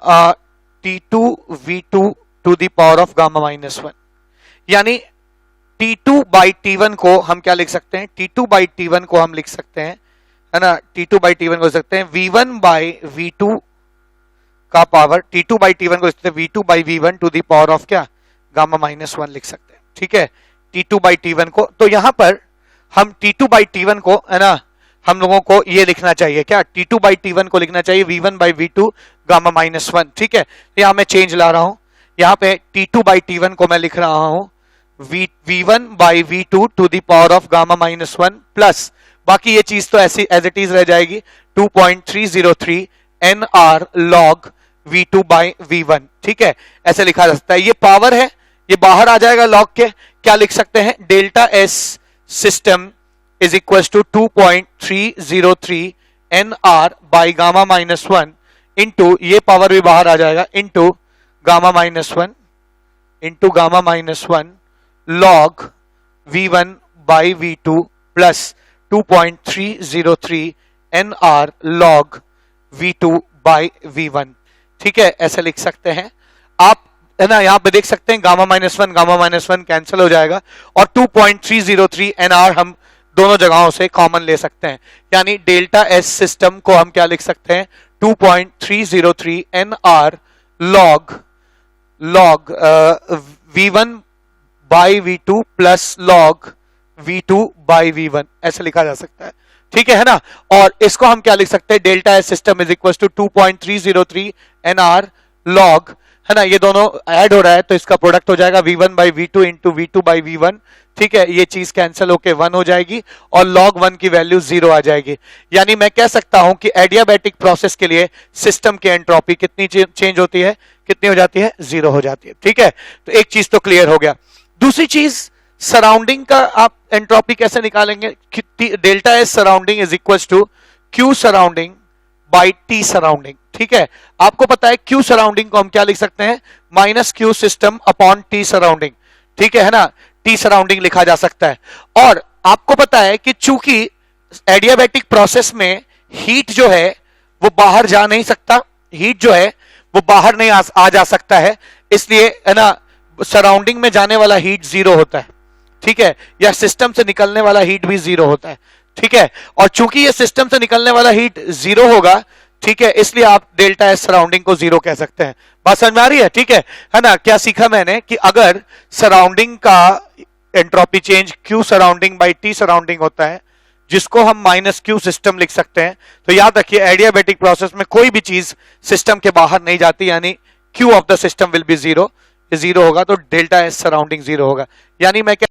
T2 V2 to the power of gamma minus 1, यानी T2 बाई T1 को हम क्या लिख सकते हैं, T2 बाई T1 को हम लिख सकते हैं है ना, T2 बाई T1 को लिख सकते हैं V1 बाई V2 का पावर, T2 बाई T1 को लिख सकते हैं V2 by V1 to the power of क्या, गामा माइनस 1 लिख सकते हैं। ठीक है, T2 बाई T1 को, तो यहां पर हम T2 बाई T1 को है ना, हम लोगों को ये लिखना चाहिए क्या, T2 बाई T1 को लिखना चाहिए V1 by V2 gamma minus 1। ठीक है, यहां मैं चेंज ला रहा हूं, यहां पे T2 बाई T1 को मैं लिख रहा हूं V1 by V2 to the power of gamma minus 1 plus, बाकी ये चीज तो ऐसी एज इट इज रह जाएगी, 2.303 NR log V2 by V1। ठीक है, ऐसे लिखा जा सकता है, ये पावर है, ये बाहर आ जाएगा लॉग के, क्या लिख सकते हैं, delta S system is equal to 2.303 N R by gamma minus one into, ये पावर भी बाहर आ जाएगा, into gamma minus one log V1 by V2 plus 2.303 N R log V2 by V1। ठीक है, ऐसे लिख सकते हैं आप, है ना। यहां पे देख सकते हैं गामा माइनस वन कैंसिल हो जाएगा और 2.303 एन आर हम दोनों जगहों से कॉमन ले सकते हैं, यानी डेल्टा एस सिस्टम को हम क्या लिख सकते हैं, 2.303 N R log V1 by V2 plus log V2 by V1, ऐसे लिखा जा सकता है। ठीक है ना। और इसको हम क्या लिख सकते हैं, delta S system is equal to 2.303 N R log, है ना, ये दोनों ऐड हो रहा है तो इसका प्रोडक्ट हो जाएगा V1 by V2 into V2 by V1। ठीक है, ये चीज कैंसिल होके 1 हो जाएगी और log 1 की वैल्यू 0 आ जाएगी। यानी मैं कह सकता हूं कि एडियाबैटिक प्रोसेस के लिए सिस्टम की एंट्रोपी कितनी चेंज होती है, कितनी हो जाती है, 0 हो जाती है। ठीक है, तो एक चीज तो क्लियर हो गया। दूसरी चीज, सराउंडिंग का आप एंट्रोपी कैसे निकालेंगे, delta S surrounding is equal to Q surrounding by T surrounding. ठीक है, आपको पता है क्यू सराउंडिंग को हम क्या लिख सकते हैं, minus Q system upon T surrounding. ठीक है ना, टी सराउंडिंग लिखा जा सकता है। और आपको पता है कि चूंकि एडियाबैटिक प्रोसेस में हीट जो है वो बाहर जा नहीं सकता, हीट जो है वो बाहर नहीं आ जा सकता है, इसलिए है ना सराउंडिंग में जाने वाला हीट 0 होता है। ठीक है, या सिस्टम से निकलने वाला हीट भी 0 होता है। ठीक है, और चूंकि ये सिस्टम से निकलने वाला हीट 0 होगा, ठीक है, इसलिए आप डेल्टा एस सराउंडिंग को 0 कह सकते हैं। बात समझ में आ रही है। ठीक है ना। क्या सीखा मैंने कि अगर सराउंडिंग का entropy change Q surrounding by T surrounding होता है, जिसको हम माइनस क्यू सिस्टम लिख सकते हैं, तो याद रखिए एडियाबैटिक प्रोसेस में कोई भी चीज सिस्टम के बाहर नहीं जाती, यानी Q of the system will be 0। 0 होगा तो डेल्टा एस सराउंडिंग 0 होगा, यानी मैं क्या,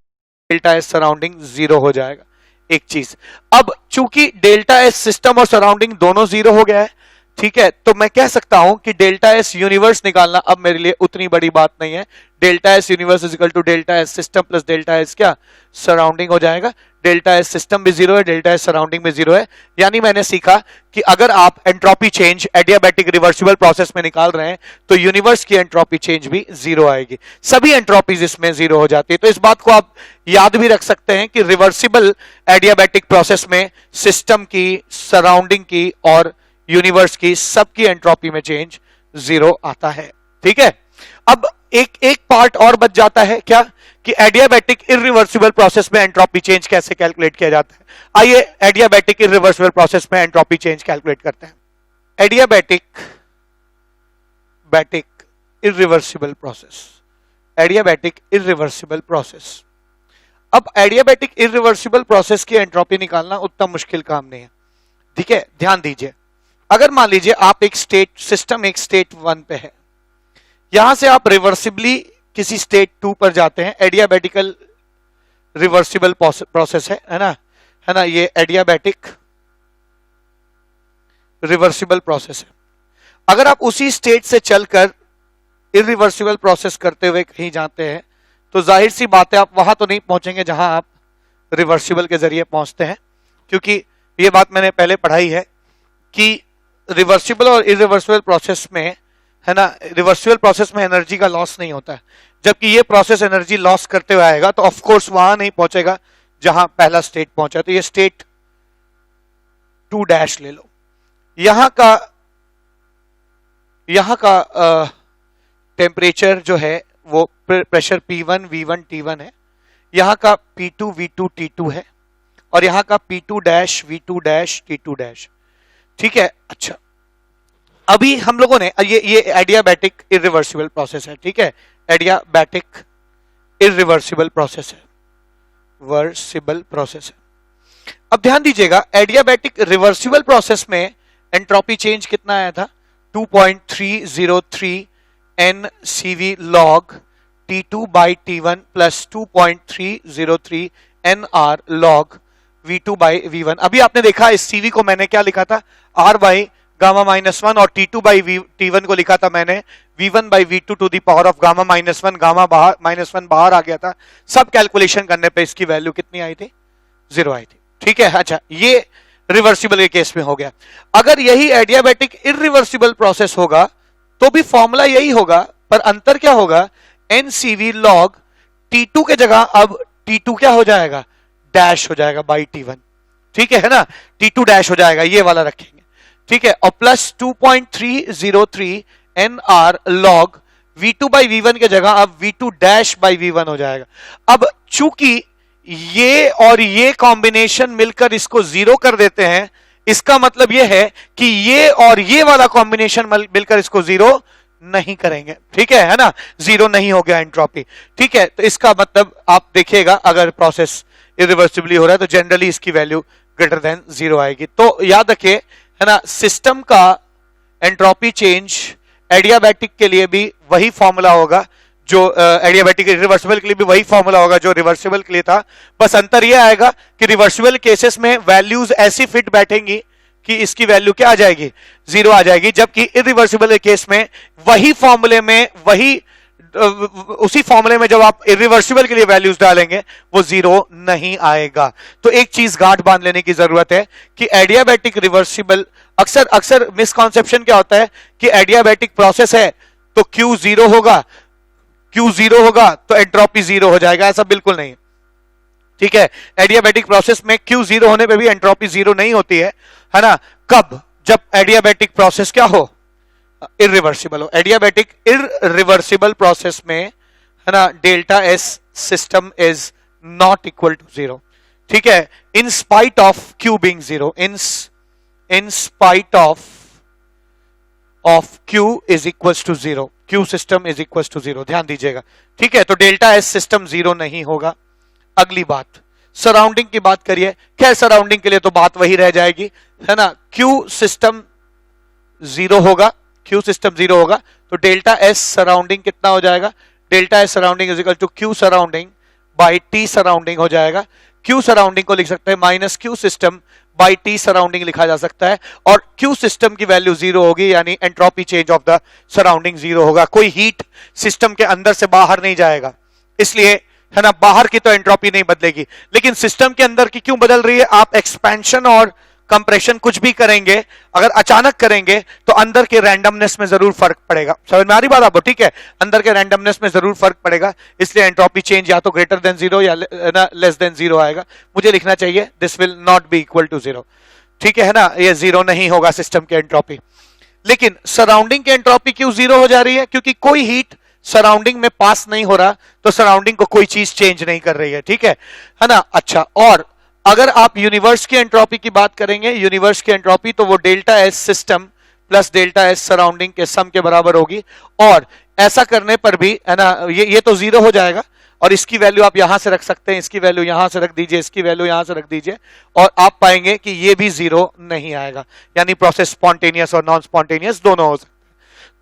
डेल्टा एस सराउंडिंग 0 हो जाएगा। एक चीज, अब चूंकि डेल्टा एस सिस्टम और सराउंडिंग दोनों 0 हो गया है, ठीक है, तो मैं कह सकता हूं कि डेल्टा एस यूनिवर्स निकालना अब मेरे लिए उतनी बड़ी बात नहीं है। Delta S universe is equal to delta S system plus delta S क्या, सराउंडिंग हो जाएगा। डेल्टा एस सिस्टम भी 0 है, डेल्टा एस सराउंडिंग भी 0 है। यानी मैंने सीखा कि अगर आप entropy change adiabatic reversible process में निकाल रहे हैं तो यूनिवर्स की एंट्रोपी चेंज भी 0 आएगी, सभी एंट्रोपीज इसमें 0 हो जाती है। तो इस बात को आप याद भी रख सकते हैं कि रिवर्सिबल एडियाबैटिक प्रोसेस में सिस्टम की, सराउंडिंग की और यूनिवर्स की सबकी एंट्रोपी में चेंज 0 आता है। ठीक है, अब एक पार्ट और बच जाता है, क्या, कि एडियाबैटिक इरिवर्सिबल प्रोसेस में एंट्रोपी चेंज कैसे कैलकुलेट किया जाता है। आइए एडियाबैटिक इरिवर्सिबल प्रोसेस में एंट्रोपी चेंज कैलकुलेट करते हैं। Adiabatic irreversible process, adiabatic irreversible process. अब एडियाबैटिक इरिवर्सिबल प्रोसेस की एंट्रोपी निकालना उतना मुश्किल काम नहीं है। ठीक है, ध्यान दीजिए, अगर मान लीजिए आप एक स्टेट सिस्टम एक स्टेट 1 पे है, यहां से आप रिवर्सिबली किसी स्टेट 2 पर जाते हैं, एडियाबैटिकल रिवर्सिबल प्रोसेस है ना, ये एडियाबैटिक रिवर्सिबल प्रोसेस है। अगर आप उसी स्टेट से चलकर इरिवर्सिबल प्रोसेस करते हुए कहीं जाते हैं तो जाहिर सी बात है आप वहां तो नहीं पहुंचेंगे जहां आप रिवर्सिबल के जरिए पहुंचते हैं, क्योंकि ये बात मैंने पहले पढ़ाई है कि रिवर्सिबल और इरिवर्सिबल प्रोसेस में, है ना, रिवर्सिबल प्रोसेस में एनर्जी का लॉस नहीं होता है, जबकि ये प्रोसेस एनर्जी लॉस करते हुए आएगा तो ऑफ कोर्स वहां नहीं पहुंचेगा जहां पहला स्टेट पहुंचा। तो ये स्टेट 2 डैश ले लो, यहां का टेम्परेचर जो है वो प्रेशर P1 V1 T1 है, यहां का P2 V2 T2 है और यहां का P2 dash V2 dash T2 dash. ठीक है, अच्छा, अभी हम लोगों ने ये एडियाबैटिक इरिवर्सिबल प्रोसेस है। ठीक है, एडियाबैटिक इरिवर्सिबल प्रोसेस है, वर्सिबल प्रोसेस है। अब ध्यान दीजिएगा, एडियाबैटिक रिवर्सिबल प्रोसेस में एंट्रोपी चेंज कितना आया था, 2.303 NCV log T2 by T1 plus 2.303 NR log V2 by V1। अभी आपने देखा इस CV को मैंने क्या लिखा था, R by gamma minus one, और T2 by T1 को लिखा था मैंने V1 by V2 to the power of gamma minus one. Gamma minus one बाहर आ गया था, सब कैलकुलेशन करने पे इसकी वैल्यू कितनी आई थी, 0 आई थी। ठीक है, अच्छा ये रिवर्सिबल के केस में हो गया। अगर यही एडियाबैटिक इरिवर्सिबल प्रोसेस होगा तो भी फॉर्मूला यही होगा, पर अंतर क्या होगा, एनसीवी लॉग T2 के जगह अब T2 क्या हो जाएगा, डैश हो जाएगा बाई T1। ठीक है ना, T2 डैश हो जाएगा, ये वाला रखेंगे। ठीक है, और plus 2.303 NR log V2 by V1 के जगह अब V2 डैश बाई V1 हो जाएगा। अब चूंकि ये और ये कॉम्बिनेशन मिलकर इसको जीरो कर देते हैं, इसका मतलब ये है कि ये और ये वाला कॉम्बिनेशन मिलकर इसको जीरो नहीं करेंगे। ठीक है ना, जीरो नहीं हो गया एंट्रोपी। ठीक है, तो इसका मतलब आप देखिएगा अगर प्रोसेस इरिवर्सिबली हो रहा है तो जनरली इसकी वैल्यू ग्रेटर देन जीरो आएगी। तो याद रखिए है ना, सिस्टम का एंट्रोपी चेंज एडियाबैटिक के लिए भी वही फॉर्मूला होगा जो एडियाबैटिक रिवर्सिबल के लिए भी वही फॉर्मूला होगा जो रिवर्सिबल के लिए था। बस अंतर यह आएगा कि रिवर्सिबल केसेस में वैल्यूज ऐसी फिट बैठेंगी कि इसकी वैल्यू क्या आ जाएगी, जीरो आ जाएगी, जबकि इरिवर्सिबल केस में वही फॉर्मूले में वही उसी फॉर्मूले में जब आप इरिवर्सिबल के लिए वैल्यूज डालेंगे वो जीरो नहीं आएगा। तो एक चीज गांठ बांध लेने की जरूरत है कि एडियाबैटिक रिवर्सिबल अक्सर अक्सर मिसकॉन्सेप्शन क्या होता है कि एडियाबैटिक प्रोसेस है तो क्यू जीरो होगा, क्यू जीरो होगा तो एंट्रोपी जीरो हो जाएगा, ऐसा बिल्कुल नहीं। ठीक है, एडियाबैटिक प्रोसेस में क्यू जीरो होने पे भी एंट्रोपी जीरो नहीं होती है ना। कब, जब एडियाबैटिक प्रोसेस क्या हो, इरिवर्सिबल हो। एडियाबैटिक इरिवर्सिबल प्रोसेस में है ना, delta S system is not equal to zero. ठीक है, in spite of Q being zero, in spite of Q is equal to zero, Q system is equal to zero, ध्यान दीजिएगा। ठीक है, तो डेल्टा एस सिस्टम जीरो नहीं होगा। अगली बात, सराउंडिंग की बात करिए। खैर सराउंडिंग के लिए तो बात वही रह जाएगी है ना, Q सिस्टम जीरो होगा, Q सिस्टम जीरो होगा तो डेल्टा एस सराउंडिंग कितना हो जाएगा, delta S surrounding is equal to Q surrounding by T surrounding हो जाएगा। Q सराउंडिंग को लिख सकते हैं minus Q system by T surrounding लिखा जा सकता है, और Q सिस्टम की वैल्यू जीरो होगी, यानी entropy change of the surrounding zero होगा। कोई हीट सिस्टम के अंदर से बाहर नहीं जाएगा, इसलिए है ना, बाहर की तो एंट्रोपी नहीं बदलेगी, लेकिन सिस्टम के अंदर की क्यों बदल रही है। आप एक्सपेंशन और कंप्रेशन कुछ भी करेंगे, अगर अचानक करेंगे तो अंदर के रैंडमनेस में जरूर फर्क पड़ेगा। समझ में आ रही बात आपको, ठीक है, अंदर के रैंडमनेस में जरूर फर्क पड़ेगा, इसलिए एंट्रोपी चेंज या तो ग्रेटर देन जीरो या लेस देन जीरो आएगा। मुझे लिखना चाहिए this will not be equal to zero. ठीक है ना, ये जीरो नहीं होगा सिस्टम के एंट्रोपी। लेकिन सराउंडिंग की एंट्रोपी क्यों जीरो हो जा रही है, क्योंकि कोई हीट सराउंडिंग में पास नहीं हो रहा, तो सराउंडिंग को कोई चीज चेंज नहीं कर रही है। ठीक है ना, अच्छा, और अगर आप यूनिवर्स की एंट्रोपी की बात करेंगे, यूनिवर्स की एंट्रोपी तो वो delta S system plus delta S surrounding के सम के बराबर होगी, और ऐसा करने पर भी है ना, ये तो जीरो हो जाएगा, और इसकी वैल्यू आप यहां से रख सकते हैं, इसकी वैल्यू यहां से रख दीजिए, इसकी वैल्यू यहां से रख दीजिए, और आप पाएंगे कि ये भी जीरो नहीं आएगा, यानी प्रोसेस स्पॉन्टेनियस और नॉन स्पॉन्टेनियस दोनों हो सकते हैं।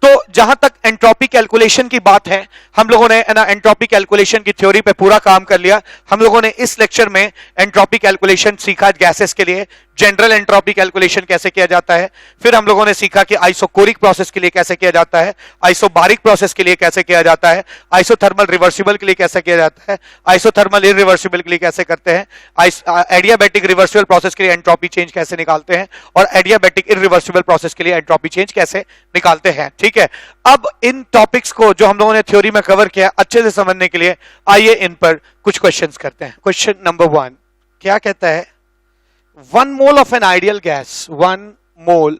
तो जहां तक एंट्रोपी कैलकुलेशन की बात है, हम लोगों ने ना एंट्रोपी कैलकुलेशन की थ्योरी पे पूरा काम कर लिया। हम लोगों ने इस लेक्चर में एंट्रोपी कैलकुलेशन सीखा गैसेस के लिए, जनरल एंट्रोपी कैलकुलेशन कैसे किया जाता है, फिर हम लोगों ने सीखा कि आइसोकोरिक प्रोसेस के लिए कैसे किया जाता है, आइसोबारिक प्रोसेस के लिए कैसे किया जाता है, आइसोथर्मल रिवर्सिबल के लिए कैसे किया जाता है, आइसोथर्मल इरिवर्सिबल के लिए कैसे करते हैं, एडियाबैटिक रिवर्सिबल प्रोसेस के लिए एंट्रोपी चेंज कैसे निकालते हैं, और एडियाबैटिक इरिवर्सिबल प्रोसेस के लिए एंट्रोपी चेंज कैसे निकालते हैं। ठीक है, अब इन टॉपिक्स को जो हम लोगों ने थ्योरी में कवर किया अच्छे से समझने के लिए आइए इन पर कुछ क्वेश्चंस करते हैं। क्वेश्चन नंबर 1 क्या कहता है, 1 mole of an ideal gas, 1 mole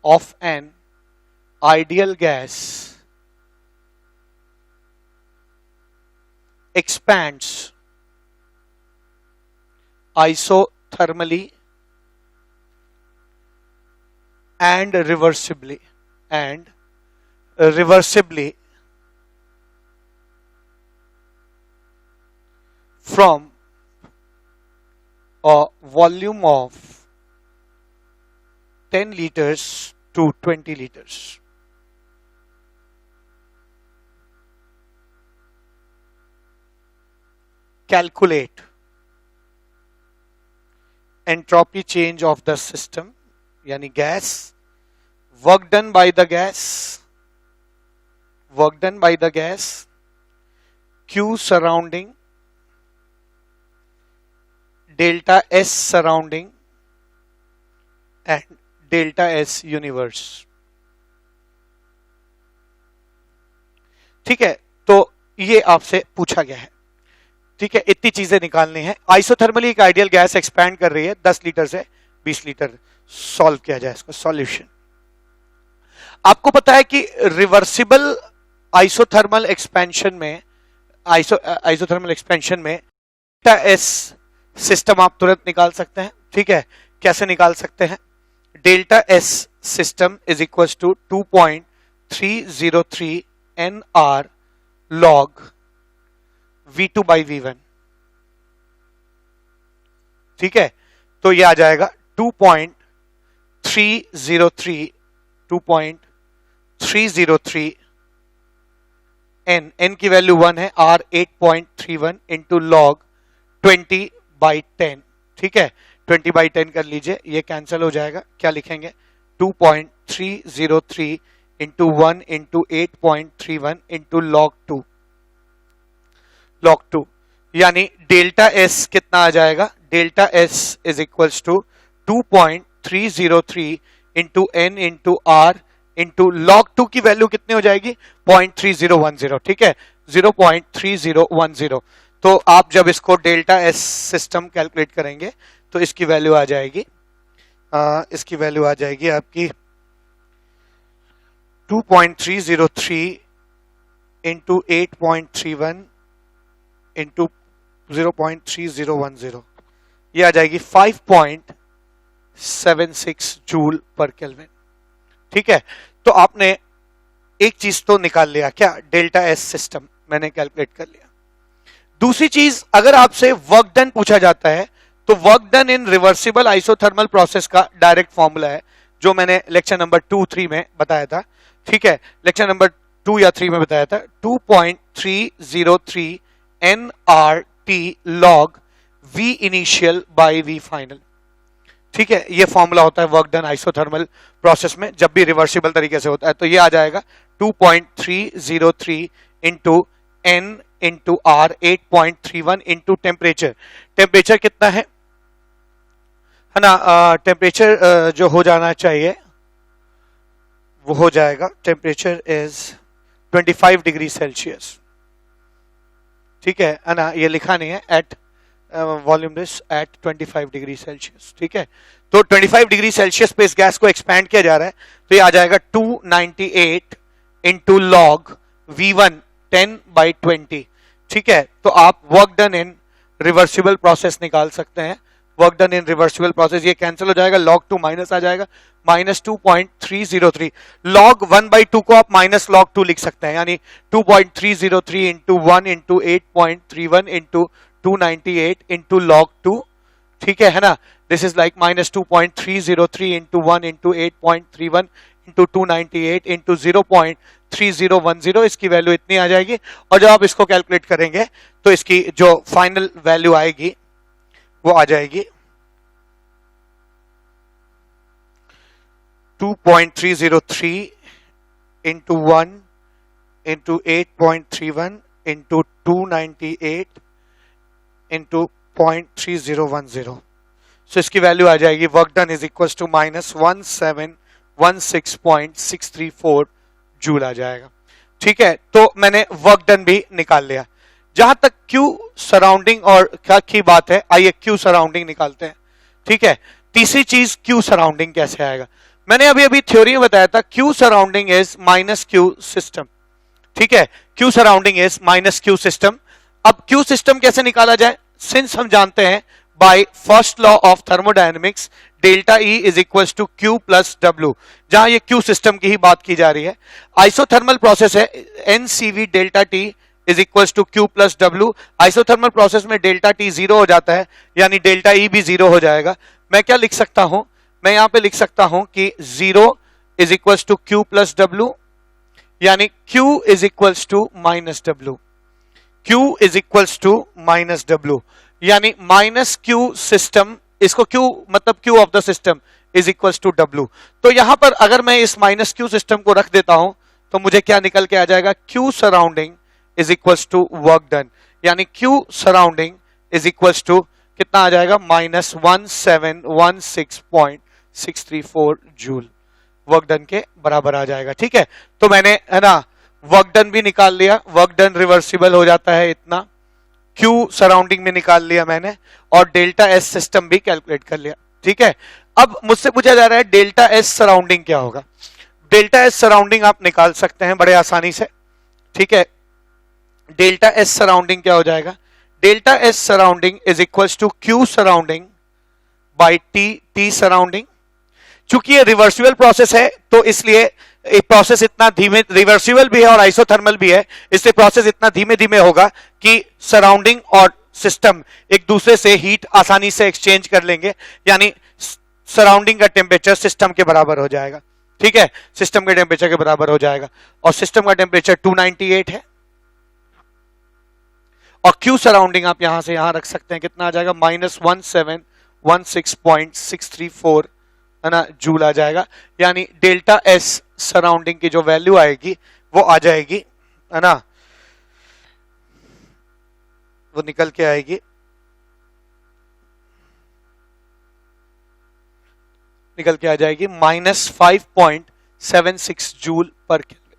of an ideal gas expands isothermally and reversibly from a volume of 10 liters to 20 liters. Calculate entropy change of the system, यानी gas, work done by the gas, Q surrounding, delta S surrounding and delta S universe. ठीक है, तो ये आपसे पूछा गया है। ठीक है, इतनी चीजें निकालनी है। आइसोथर्मली एक आइडियल गैस एक्सपैंड कर रही है 10 लीटर से 20 लीटर। सॉल्व किया जाए इसको। सॉल्यूशन, आपको पता है कि रिवर्सिबल आइसोथर्मल एक्सपेंशन में आइसोथर्मल एक्सपेंशन में डेल्टा एस सिस्टम आप तुरंत निकाल सकते हैं। ठीक है, कैसे निकाल सकते हैं? Delta S system is equal to 2.303 NR log V2 by V1। ठीक है, तो ये आ जाएगा 2.303 n की वैल्यू 1 है, R 8.31 इंटू लॉग 20/10। ठीक है, 20/10 कर लीजिए, ये कैंसिल हो जाएगा। क्या लिखेंगे? 2.303 इंटू 1 इंटू 8.31 इंटू लॉग 2 यानी डेल्टा एस कितना आ जाएगा? Delta S is equals to 2.303 into N into R into log 2 की वैल्यू कितनी हो जाएगी? 0.3010। ठीक है, 0.3010। तो आप जब इसको डेल्टा एस सिस्टम कैलकुलेट करेंगे तो इसकी वैल्यू आ जाएगी आपकी 2.303 इंटू 8.31 इंटू 0.3010, ये आ जाएगी 5.76 जूल पर केल्विन। ठीक है, तो आपने एक चीज तो निकाल लिया, क्या? डेल्टा एस सिस्टम मैंने कैलकुलेट कर लिया। दूसरी चीज, अगर आपसे वर्क डन पूछा जाता है तो वर्क डन इन रिवर्सिबल आइसोथर्मल प्रोसेस का डायरेक्ट फॉर्मूला है, जो मैंने लेक्चर नंबर 2-3 में बताया था। ठीक है, लेक्चर नंबर 2 या 3 में बताया था। 2.303 NRT log V initial by V final। ठीक है, ये फॉर्मूला होता है वर्क डन आइसोथर्मल प्रोसेस में जब भी रिवर्सिबल तरीके से होता है। तो ये आ जाएगा 2.303 into N into R 8.31 into temperature कितना है ना? टेम्परेचर जो हो जाना चाहिए वो हो जाएगा, टेम्परेचर इज 25 डिग्री सेल्सियस। ठीक है ना, ये लिखा नहीं है, at volume this at 25 degree Celsius. ठीक है, तो 25 डिग्री सेल्सियस पे इस गैस को एक्सपैंड किया जा रहा है, तो ये आ जाएगा 298 इंटू लॉग V1 10/20। ठीक है, तो आप वर्क डन इन रिवर्सिबल प्रोसेस निकाल सकते हैं। वर्क डन इन रिवर्सिबल प्रोसेस, ये कैंसिल हो जाएगा, log 2 माइनस आ जाएगा, -2.303। log 1/2 को आप माइनस log 2 लिख सकते हैं, यानी 2.303 into 1 into 8.31 into 298 into log 2। ठीक है ना, this is like -2.303 into 1 into 8.31 into 298 into 0.3010। इसकी वैल्यू इतनी आ जाएगी, और जब आप इसको कैलकुलेट करेंगे तो इसकी जो फाइनल वैल्यू आएगी वो आ जाएगी 2.303 into 1 into 8.31 into 298 into 0.3010। So इसकी वैल्यू आ जाएगी work done is equal to -1716.634 joule आ जाएगा। ठीक है, तो मैंने वर्क डन भी निकाल लिया। जहां तक क्यू सराउंडिंग और क्या की बात है, आइए क्यू सराउंडिंग निकालते हैं। ठीक है, तीसरी चीज क्यू सराउंडिंग कैसे आएगा? मैंने अभी थ्योरी में बताया था, Q surrounding is minus Q system. ठीक है, Q surrounding is minus Q system. अब क्यू सिस्टम कैसे निकाला जाए? सिंस हम जानते हैं by first law of thermodynamics delta E is equal to Q plus W, जहां ये क्यू सिस्टम की ही बात की जा रही है। आइसोथर्मल प्रोसेस है, NCV delta T is equal to Q plus W. Isothermal process में डेल्टा टी 0 हो जाता है, यानी डेल्टा ई भी 0 हो जाएगा। मैं क्या लिख सकता हूं? मैं यहां पे लिख सकता हूं कि 0 is equal to Q plus W, यानी Q is equal to minus W. Q is equal to minus W, यानी माइनस क्यू सिस्टम, इसको Q मतलब Q of the system is equal to W. तो यहां पर अगर मैं इस माइनस क्यू सिस्टम को रख देता हूं तो मुझे क्या निकल के आ जाएगा? Q surrounding is equal to work done, यानी Q surrounding is equal to कितना आ जाएगा, -1716.634 जूल वर्क डन के बराबर आ जाएगा। ठीक है, तो मैंने है ना वर्क डन भी निकाल लिया, वर्क डन रिवर्सिबल हो जाता है इतना, क्यू सराउंडिंग में निकाल लिया मैंने, और डेल्टा एस सिस्टम भी कैलकुलेट कर लिया। ठीक है, अब मुझसे पूछा जा रहा है डेल्टा एस सराउंडिंग क्या होगा। डेल्टा एस सराउंडिंग आप निकाल सकते हैं बड़े आसानी से। ठीक है, डेल्टा एस सराउंडिंग क्या हो जाएगा, delta S surrounding is equals to Q surrounding by T surrounding. चूंकि ये रिवर्सिबल प्रोसेस है तो इसलिए प्रोसेस इतना धीमे, रिवर्सिबल भी है और आइसोथर्मल भी है, इसलिए प्रोसेस इतना धीमे धीमे होगा कि सराउंडिंग और सिस्टम एक दूसरे से हीट आसानी से एक्सचेंज कर लेंगे, यानी सराउंडिंग का टेम्परेचर सिस्टम के बराबर हो जाएगा। ठीक है, सिस्टम के टेम्परेचर के बराबर हो जाएगा, और सिस्टम का टेम्परेचर 298 है, और क्यू सराउंडिंग आप यहां से यहां रख सकते हैं, कितना आ जाएगा, -1716.634 है ना जूल आ जाएगा। यानी डेल्टा एस सराउंडिंग की जो वैल्यू आएगी वो आ जाएगी, है ना, वो निकल के आएगी, निकल के आ जाएगी -5.76 जूल पर केल्विन।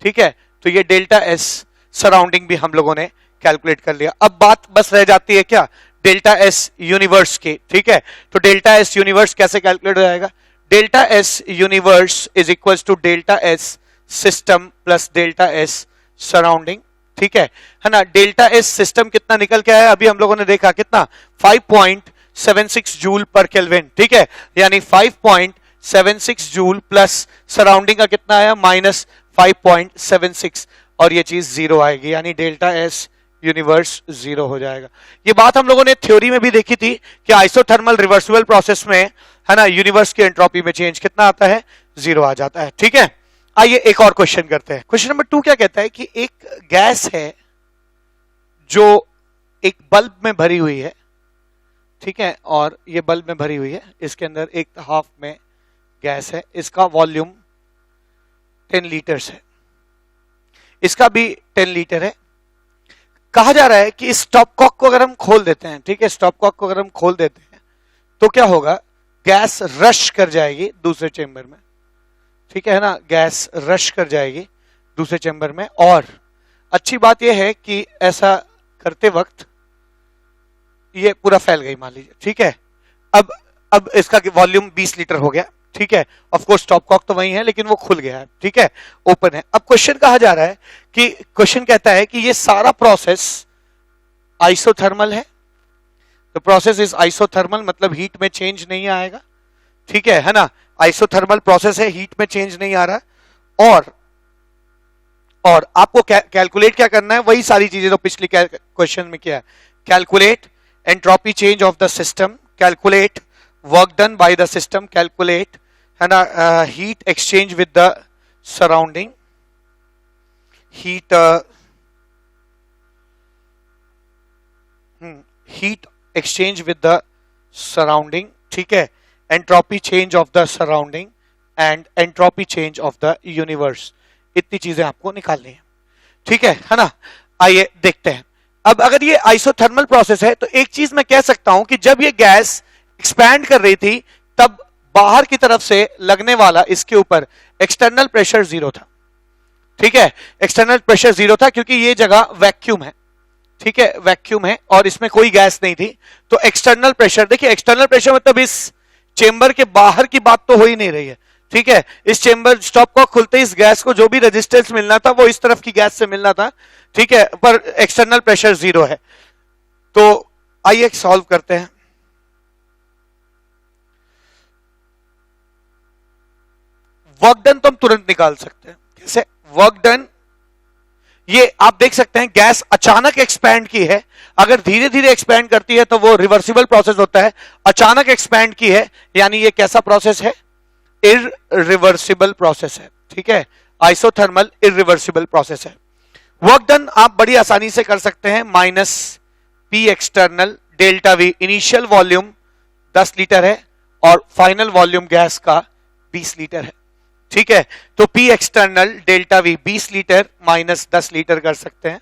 ठीक है, तो ये डेल्टा एस सराउंडिंग भी हम लोगों ने कैलकुलेट कर लिया। अब बात बस रह जाती है क्या, डेल्टा एस यूनिवर्स की। ठीक है, तो डेल्टा एस यूनिवर्स कैसे कैलकुलेट हो जाएगा, delta S universe is equals to delta S system plus delta S surrounding. ठीक है ना, डेल्टा एस सिस्टम कितना निकल के आया, अभी हम लोगों ने देखा कितना, 5.76 जूल पर केल्विन। ठीक है, यानी 5.76 जूल प्लस सराउंडिंग का कितना आया, -5.76, और ये चीज जीरो आएगी, यानी डेल्टा एस यूनिवर्स जीरो हो जाएगा। ये बात हम लोगों ने थ्योरी में भी देखी थी कि आइसोथर्मल रिवर्सिबल प्रोसेस में है ना यूनिवर्स की एंट्रोपी में चेंज कितना आता है, जीरो आ जाता है। ठीक है, आइए एक और क्वेश्चन करते हैं। क्वेश्चन नंबर 2 क्या कहता है कि एक गैस है जो एक बल्ब में भरी हुई है। ठीक है, और ये बल्ब में भरी हुई है, इसके अंदर एक हाफ में गैस है, इसका वॉल्यूम 10 लीटर्स है, इसका भी 10 लीटर है। कहा जा रहा है कि इस स्टॉप कॉक को अगर हम खोल देते हैं, ठीक है, स्टॉप कॉक को अगर हम खोल देते हैं तो क्या होगा, गैस रश कर जाएगी दूसरे चेंबर में। ठीक है ना, गैस रश कर जाएगी दूसरे चेंबर में, और अच्छी बात यह है कि ऐसा करते वक्त ये पूरा फैल गई मान लीजिए। ठीक है, अब इसका वॉल्यूम 20 लीटर हो गया। ठीक है, ऑफ कोर्स स्टॉप कॉक तो वही है लेकिन वो खुल गया है। ठीक है, ओपन है। अब क्वेश्चन कहा जा रहा है कि क्वेश्चन कहता है कि ये सारा प्रोसेस आइसोथर्मल है। द प्रोसेस इज आइसोथर्मल, मतलब हीट में चेंज नहीं आएगा। ठीक है ना, आइसोथर्मल प्रोसेस है, हीट में चेंज नहीं आ रहा, और आपको कैलकुलेट क्या करना है, वही सारी चीजें तो पिछली क्वेश्चन में किया है। Calculate entropy change of the system, calculate work done by the system, calculate है ना heat exchange with the surrounding, heat exchange with the surrounding. ठीक है, entropy change of the surrounding and entropy change of the universe, इतनी चीजें आपको निकालनी है। ठीक है ना, आइए देखते हैं। अब अगर ये आइसोथर्मल प्रोसेस है तो एक चीज मैं कह सकता हूं कि जब ये गैस एक्सपैंड कर रही थी तब बाहर की तरफ से लगने वाला इसके ऊपर एक्सटर्नल प्रेशर जीरो था। ठीक है, एक्सटर्नल प्रेशर जीरो था क्योंकि ये जगह वैक्यूम है। ठीक है, वैक्यूम है और इसमें कोई गैस नहीं थी, तो एक्सटर्नल प्रेशर, देखिए एक्सटर्नल प्रेशर मतलब इस चेंबर के बाहर की बात तो हो ही नहीं रही है। ठीक है, इस चेंबर स्टॉप को खुलते इस गैस को जो भी रेजिस्टेंस मिलना था वो इस तरफ की गैस से मिलना था। ठीक है, पर एक्सटर्नल प्रेशर जीरो है। तो आइए सॉल्व करते हैं। वर्क डन तो हम तुरंत निकाल सकते हैं। कैसे वर्क डन, ये आप देख सकते हैं गैस अचानक एक्सपैंड की है। अगर धीरे धीरे एक्सपैंड करती है तो वो रिवर्सिबल प्रोसेस होता है, अचानक एक्सपैंड की है यानी ये कैसा प्रोसेस है, इररिवर्सिबल प्रोसेस है। ठीक है, आइसोथर्मल इररिवर्सिबल प्रोसेस है। वर्क डन आप बड़ी आसानी से कर सकते हैं, minus P external delta we, initial volume 10 litre है और फाइनल वॉल्यूम गैस का 20 लीटर है। ठीक है, तो P external delta we 20 litre minus 10 litre कर सकते हैं।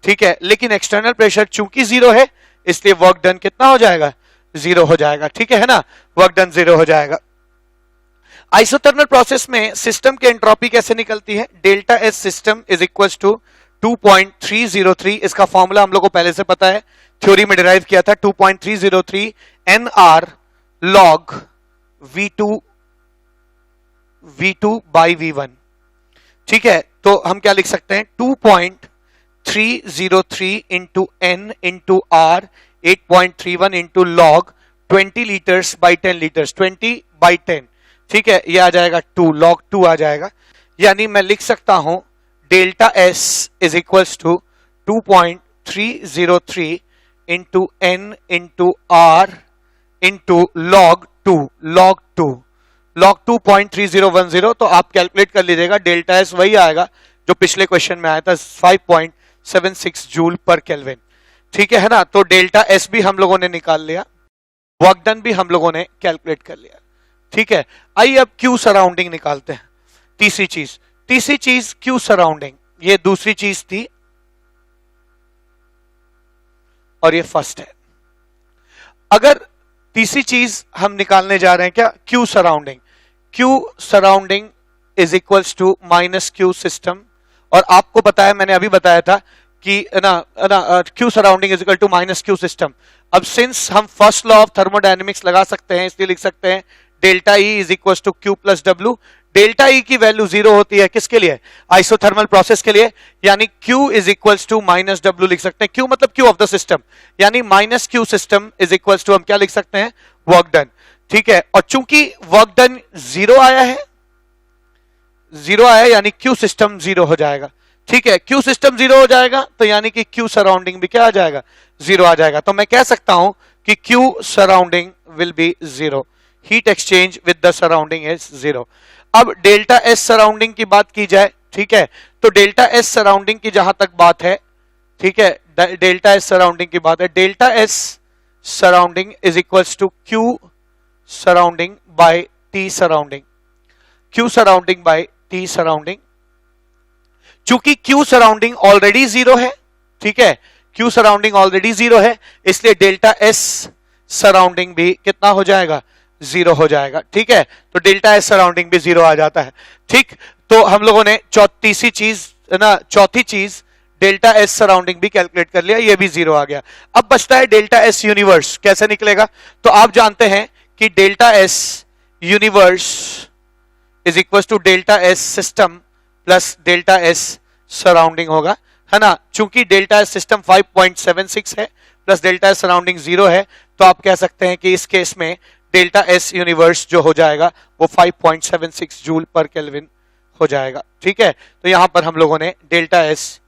ठीक है, लेकिन एक्सटर्नल प्रेशर चूंकि जीरो है इसलिए वर्क डन कितना हो जाएगा, 0 हो जाएगा। ठीक है ना, वर्क डन 0 हो जाएगा। आइसोथर्मल प्रोसेस में सिस्टम की एंट्रोपी कैसे निकलती है, delta S system is equal to 2.303, इसका फॉर्मूला हम लोग को पहले से पता है, थ्योरी में डिराइव किया था, 2.303 NR log V2 by V1। ठीक है, तो हम क्या लिख सकते हैं, 2.303 into N into R 8.31 into log 20 litres by 10 litres, 20 by 10। ठीक है, ये आ जाएगा 2 log 2 आ जाएगा, यानी मैं लिख सकता हूं delta S is equals to 2.303 into N into R into log 2 log 2.3010। तो आप कैलकुलेट कर लीजिएगा, डेल्टा एस वही आएगा जो पिछले क्वेश्चन में आया था, 5.76 जूल पर केल्विन। ठीक है ना, तो डेल्टा एस भी हम लोगों ने निकाल लिया, वर्क डन भी हम लोगों ने कैलकुलेट कर लिया। ठीक है, आइए अब क्यू सराउंडिंग निकालते हैं। तीसरी चीज क्यू सराउंडिंग, ये दूसरी चीज थी और ये फर्स्ट है। अगर तीसरी चीज हम निकालने जा रहे हैं क्या, Q surrounding is equals to minus Q system, और आपको पता है, मैंने अभी बताया था कि Q surrounding is equal to minus Q system. अब सिंस हम फर्स्ट लॉ ऑफ थर्मोडायनेमिक्स लगा सकते हैं, इसलिए लिख सकते हैं delta E is equal to Q plus W. Delta E की वैल्यू 0 होती है किसके लिए, आइसोथर्मल प्रोसेस के लिए, यानी Q is equals to minus W लिख सकते हैं। Q मतलब Q ऑफ द सिस्टम, यानी minus Q system is equals to हम क्या लिख सकते हैं, वर्क डन। ठीक है, और चूंकि वर्क डन 0 आया है, 0 आया यानी Q सिस्टम 0 हो जाएगा। ठीक है, Q सिस्टम 0 हो जाएगा तो यानी कि Q सराउंडिंग भी क्या आ जाएगा, 0 आ जाएगा। तो मैं कह सकता हूं कि Q surrounding will be 0, heat exchange with the surrounding is 0। अब डेल्टा एस सराउंडिंग की बात की जाए, ठीक है, तो डेल्टा एस सराउंडिंग की जहां तक बात है, ठीक है, डेल्टा एस सराउंडिंग की बात है, delta S surrounding is equals to Q surrounding by T surrounding, Q surrounding by T surrounding. चूंकि क्यू सराउंडिंग ऑलरेडी 0 है, ठीक है, क्यू सराउंडिंग ऑलरेडी 0 है, इसलिए डेल्टा एस सराउंडिंग भी कितना हो जाएगा, 0 हो जाएगा। ठीक है, तो डेल्टा एस सराउंडिंग भी 0 आ जाता है। ठीक, तो हम लोगों ने चौथी चीज डेल्टा एस सराउंडिंग भी कैलकुलेट कर लिया, ये भी 0 आ गया। अब बचता है डेल्टा एस यूनिवर्स, कैसे निकलेगा, तो आप जानते हैं कि delta S universe is equal to delta S system plus delta S surrounding होगा, है ना। चूंकि डेल्टा एस सिस्टम 5.76 है प्लस डेल्टा एस सराउंडिंग 0 है, तो आप कह सकते हैं कि इस केस में डेल्टा एस यूनिवर्स जो हो जाएगा वो 5.76 जूल पर केल्विन हो जाएगा। ठीक है, तो यहां पर हम लोगों ने डेल्टा एस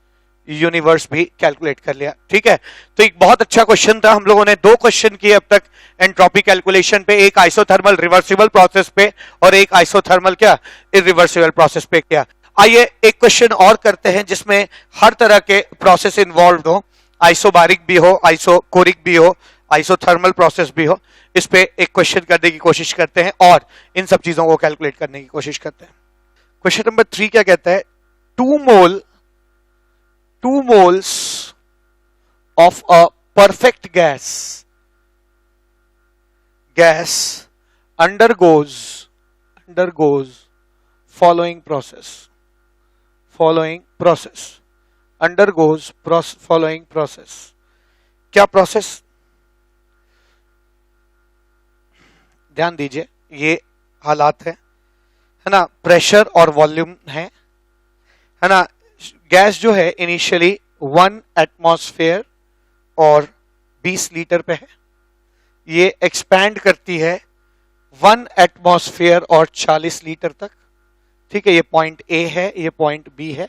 यूनिवर्स भी कैलकुलेट कर लिया। ठीक है, तो एक बहुत अच्छा क्वेश्चन था, हम लोगों ने 2 क्वेश्चन किए अब तक एंट्रोपी कैलकुलेशन पे, एक आइसोथर्मल रिवर्सिबल प्रोसेस पे और एक आइसोथर्मल क्या इरिवर्सिबल प्रोसेस पे किया। आइए एक क्वेश्चन और करते हैं जिसमें हर तरह के प्रोसेस इन्वॉल्व हो, आइसोबारिक भी हो, आइसोकोरिक भी हो, आइसोथर्मल प्रोसेस भी हो। इस पे एक क्वेश्चन करने की कोशिश करते हैं और इन सब चीजों को कैलकुलेट करने की कोशिश करते हैं। क्वेश्चन नंबर 3 क्या कहता है, 2 moles of a perfect gas undergoes following process undergoes following process। क्या प्रोसेस, ध्यान दीजिए, ये हालात है ना, प्रेशर और वॉल्यूम है ना। गैस जो है इनिशियली 1 एटमॉस्फेयर और 20 लीटर पे है, ये एक्सपैंड करती है 1 एटमॉस्फेयर और 40 लीटर तक। ठीक है, ये पॉइंट ए है, ये पॉइंट बी है,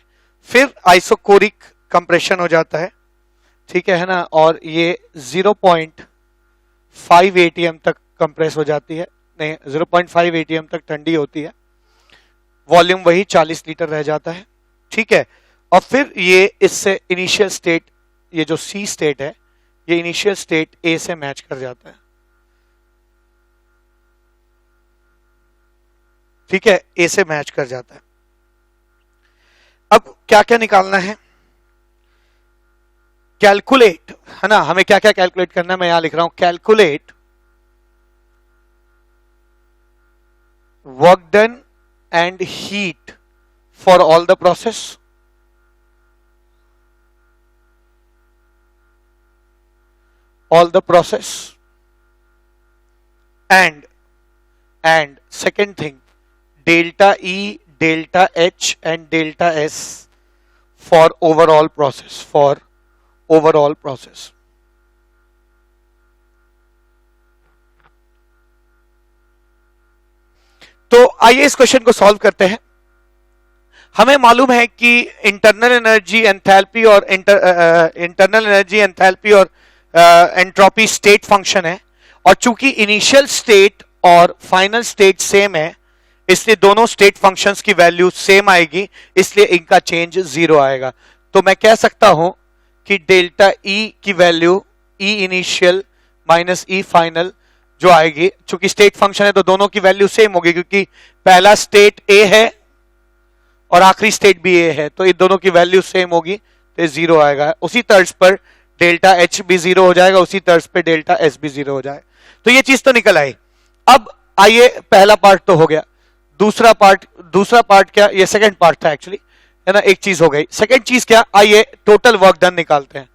फिर आइसोकोरिक कंप्रेशन हो जाता है। ठीक है ना, और ये 0.5 एटीएम तक कंप्रेस हो जाती है, नहीं 0.5 एटीएम तक ठंडी होती है, वॉल्यूम वही 40 लीटर रह जाता है। ठीक है, और फिर ये इससे इनिशियल स्टेट, ये जो सी स्टेट है, ये इनिशियल स्टेट ए से मैच कर जाता है। ठीक है, ए से मैच कर जाता है। अब क्या क्या निकालना है, कैलकुलेट, है ना, हमें क्या क्या कैलकुलेट करना है, मैं यहां लिख रहा हूं calculate work done and heat for all the process. All the process and second thing, delta E, delta H and delta S for overall process, for overall process. तो आइए इस क्वेश्चन को सॉल्व करते हैं. हमें मालूम है कि इंटरनल एनर्जी एंथैल्पी और इंटरनल एनर्जी एंथैल्पी और एंट्रोपी स्टेट फंक्शन है, और चूंकि इनिशियल स्टेट और फाइनल स्टेट सेम है इसलिए दोनों स्टेट फंक्शंस की वैल्यू सेम आएगी, इसलिए इनका चेंज जीरो आएगा. तो मैं कह सकता हूं कि डेल्टा ई की वैल्यू ई इनिशियल माइनस ई फाइनल जो आएगी, चूंकि स्टेट फंक्शन है तो दोनों की वैल्यू सेम होगी, क्योंकि पहला स्टेट ए है और आखिरी स्टेट भी ए है, तो इन दोनों की वैल्यू सेम होगी तो जीरो आएगा. उसी तर्ज पर डेल्टा एच भी जीरो हो जाएगा, उसी तर्ज पे डेल्टा एस भी जीरो हो जाएगा. तो ये चीज तो निकल आई. अब आइए, पहला पार्ट तो हो गया. दूसरा पार्ट क्या, ये सेकंड पार्ट था एक्चुअली, है ना, एक चीज हो गई. सेकंड चीज क्या, आइए टोटल वर्क डन निकालते हैं.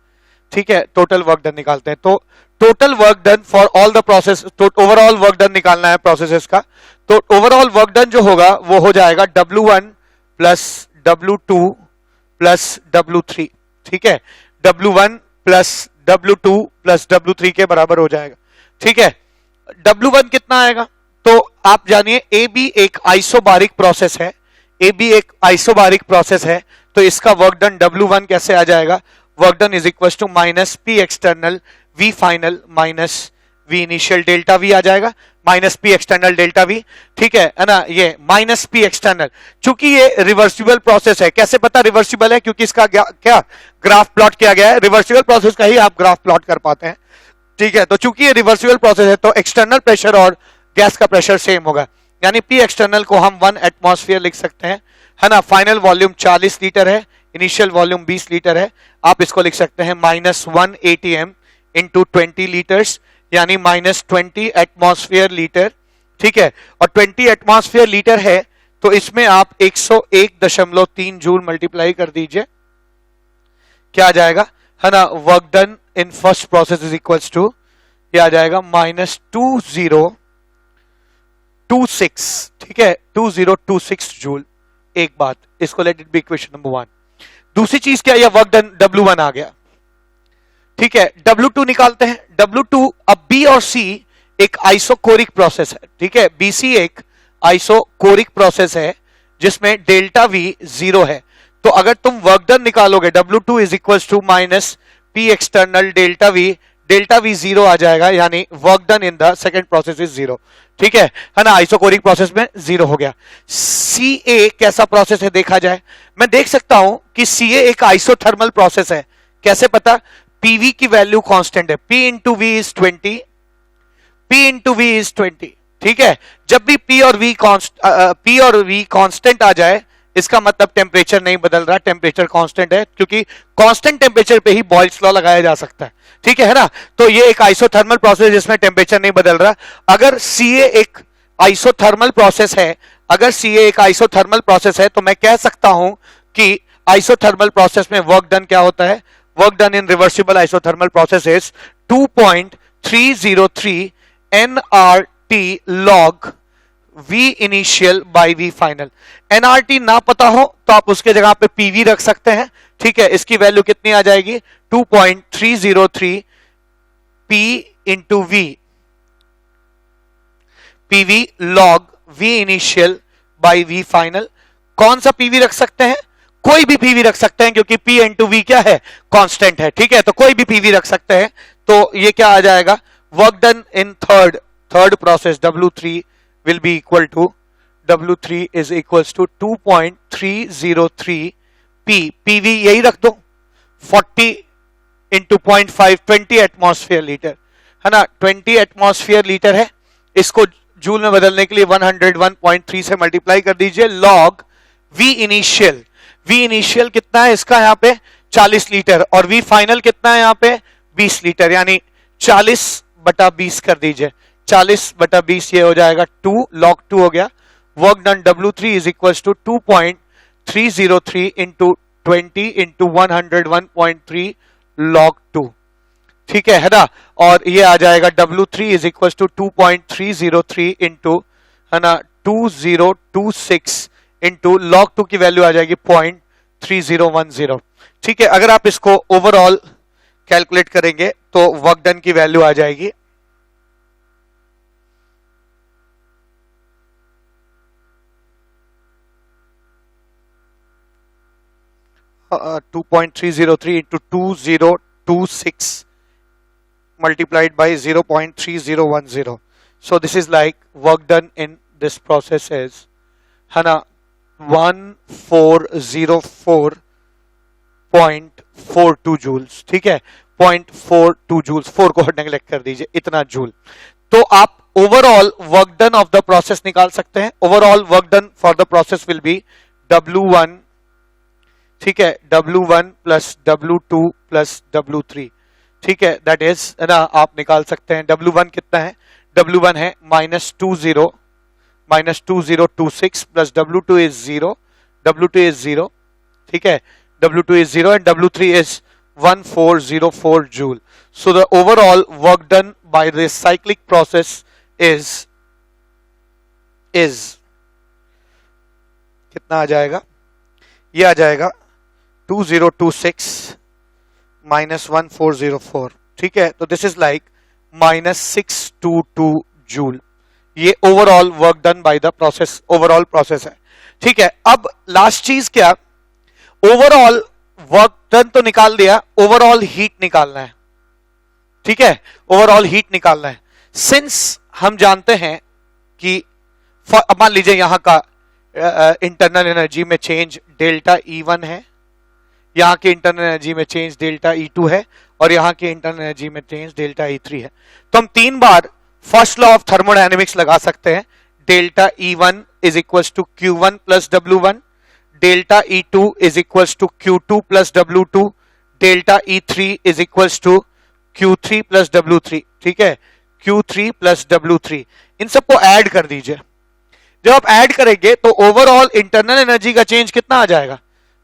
ठीक है, टोटल वर्क डन निकालते हैं. तो total work done for all the process, overall work done निकालना है प्रोसेसेस का. तो ओवरऑल वर्क डन जो होगा वो हो जाएगा W1 plus W2 plus W3. ठीक है, W1 plus W2 plus W3 के बराबर हो जाएगा. ठीक है, W1 कितना आएगा, तो आप जानिए ए बी एक आइसोबारिक प्रोसेस है, ए बी एक आइसोबारिक प्रोसेस है, तो इसका वर्क डन W1 कैसे आ जाएगा, work done is equal to minus P external V final minus V initial delta V आ जाएगा, minus P external delta V. ठीक है ना, ये माइनस पी एक्सटर्नल, चूंकि ये रिवर्सिबल प्रोसेस है. कैसे पता रिवर्सिबल है, क्योंकि इसका क्या ग्राफ प्लॉट किया गया है. रिवर्सिबल प्रोसेस का ही आप ग्राफ प्लॉट कर पाते हैं. ठीक है, तो चूंकि ये रिवर्सिबल प्रोसेस है तो एक्सटर्नल प्रेशर और गैस का प्रेशर सेम होगा, यानी पी एक्सटर्नल को हम 1 एटमॉस्फेयर लिख सकते हैं, है ना. फाइनल वॉल्यूम 40 लीटर है, इनिशियल वॉल्यूम 20 लीटर है. आप इसको लिख सकते हैं माइनस 1 ATM इंटू 20 लीटर्स, यानी माइनस 20 एटमॉस्फेयर लीटर. ठीक है, और 20 एटमॉस्फेयर लीटर है तो इसमें आप 101.3 जूल मल्टीप्लाई कर दीजिए, क्या आ जाएगा, है ना. Work done in first process is equals to, क्या आ जाएगा, माइनस 2026. ठीक है, 2026 जूल. एक बात, इसको let it be equation number 1. दूसरी चीज क्या, यह वर्क डन W1 आ गया. ठीक है, W2 निकालते हैं. W2, अब B और C एक आइसोकोरिक प्रोसेस है. ठीक है, BC एक आइसोकोरिक प्रोसेस है जिसमें डेल्टा V जीरो है. तो अगर तुम वर्क डन निकालोगे W2 is equal to minus P external delta V zero आ जाएगा, यानी work done in the second process is zero. ठीक है ना, आइसोकोरिक प्रोसेस में जीरो हो गया. CA कैसा प्रोसेस है देखा जाए, मैं देख सकता हूं कि CA एक आइसोथर्मल प्रोसेस है. कैसे पता, PV की वैल्यू कांस्टेंट है, P into V is 20, P into V is 20. ठीक है, जब भी P और V कांस्टेंट आ जाए इसका मतलब टेम्परेचर नहीं बदल रहा, टेम्परेचर कांस्टेंट है, क्योंकि कांस्टेंट टेम्परेचर पे ही बॉयल्स लॉ लगाया जा सकता है. ठीक है ना, तो ये एक आइसोथर्मल प्रोसेस जिसमें टेम्परेचर नहीं बदल रहा. अगर CA एक आइसोथर्मल प्रोसेस है, अगर CA एक आइसोथर्मल प्रोसेस है तो मैं कह सकता हूं कि आइसोथर्मल प्रोसेस में वर्क डन क्या होता है, work done in reversible isothermal process is 2.303 nRT log V initial by V final. nRT ना पता हो तो आप उसके जगह पे PV रख सकते हैं. ठीक है, इसकी वैल्यू कितनी आ जाएगी, 2.303 P into V, PV log V initial by V final. कौन सा PV रख सकते हैं, कोई भी PV रख सकते हैं, क्योंकि P इंटू V क्या है, कांस्टेंट है. ठीक है, तो कोई भी PV रख सकते हैं. तो ये क्या आ जाएगा, work done in third process W3 will be equal to, W3 is equals to 2.303 P, PV यही रख दो, 40 इंटू 0.5, 20 एटमॉस्फेयर लीटर, है ना. 20 एटमॉस्फेयर लीटर है, इसको जूल में बदलने के लिए 101.3 से मल्टीप्लाई कर दीजिए. लॉग V इनिशियल कितना है इसका, यहाँ पे 40 लीटर और V फाइनल कितना है यहाँ पे 20 लीटर, यानी 40/20 कर दीजिए, 40/20 ये हो जाएगा 2 log 2 हो गया। Work done W3 is equal to 2.303 into 20 into 101.3 log 2, ठीक है ना। और ये आ जाएगा W3 is equal to 2.303 into है ना 2026 इंटू log 2 की वैल्यू आ जाएगी 0.3010, ठीक है। अगर आप इसको ओवरऑल कैलकुलेट करेंगे तो वर्क डन की वैल्यू आ जाएगी 2.303 into 2026 multiplied by 0.3010. So this is like work done in this process is है ना 1404.42 जूल्स, ठीक है 0.42 जूल्स, 4 को नेगलेक्ट कर दीजिए, इतना जूल। तो आप overall work done of the process निकाल सकते हैं। Overall work done for the process will be W1, ठीक है W1 plus W2 plus W3, ठीक है दैट इज ना आप निकाल सकते हैं। W1 कितना है, W1 है -2026 plus W2 is 0, W2 is 0, ठीक है W2 is 0 and W3 is 1404 joule. So the overall work done by this cyclic process is कितना आ जाएगा, ये आ जाएगा 2026 minus 1404, ठीक है। तो दिस इज लाइक -622 जूल। ये overall work done by the process, overall process है, ठीक है। अब लास्ट चीज क्या, ओवरऑल वर्क डन तो निकाल दिया, ओवरऑल हीट निकालना है, ठीक है ओवरऑल हीट निकालना है। सिंस हम जानते हैं कि मान लीजिए यहां का इंटरनल एनर्जी में चेंज डेल्टा E1 है, यहां के इंटरनल एनर्जी में चेंज डेल्टा E2 है और यहां के इंटरनल एनर्जी में चेंज डेल्टा E3 है। तो हम 3 बार फर्स्ट लॉ ऑफ थर्मोडायनेमिक्स लगा सकते हैं। Delta E1 is equal to Q1 plus W1, delta E2 is equal to Q2 plus W2, delta E3 is equal to Q3 plus W3, ठीक है Q3 plus W3। इन सबको add कर दीजिए। जब आप ऐड करेंगे तो ओवरऑल इंटरनल एनर्जी का चेंज कितना आ जाएगा,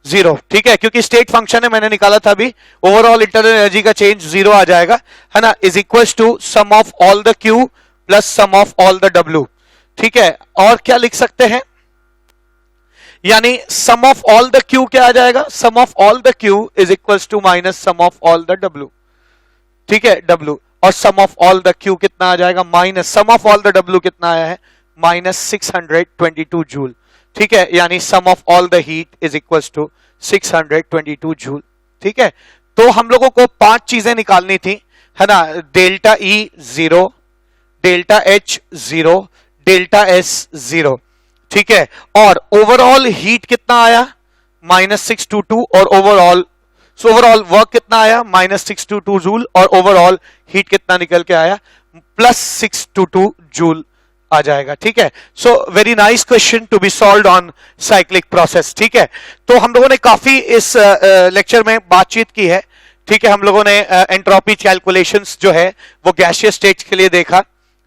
0, ठीक है क्योंकि स्टेट फंक्शन है, मैंने निकाला था अभी। ओवरऑल इंटरनल एनर्जी का चेंज 0 आ जाएगा, है ना, is equal to sum of all the Q plus sum of all the W, ठीक है। और क्या लिख सकते हैं, यानी sum of all the Q क्या आ जाएगा, sum of all the Q is equal to minus sum of all the W, ठीक है W, और sum of all the Q कितना आ जाएगा, minus sum of all the W कितना आया है, -622 जूल, ठीक है, यानी sum of all the heat is equal to 622 joule, ठीक है। तो हम लोगों को 5 चीजें निकालनी थी, है ना, delta E 0, delta H 0, delta S 0, ठीक है, और ओवरऑल हीट कितना आया -622, और ओवरऑल वर्क कितना आया -622 जूल, और ओवरऑल हीट कितना निकल के आया +622 जूल आ जाएगा, ठीक है। So very nice question to be solved on cyclic process, ठीक है। तो हम लोगों ने काफी इस लेक्चर में बातचीत की है, ठीक है। हम लोगों ने एंट्रोपी कैलकुलेशंस जो है वो गैसियस स्टेट के लिए देखा,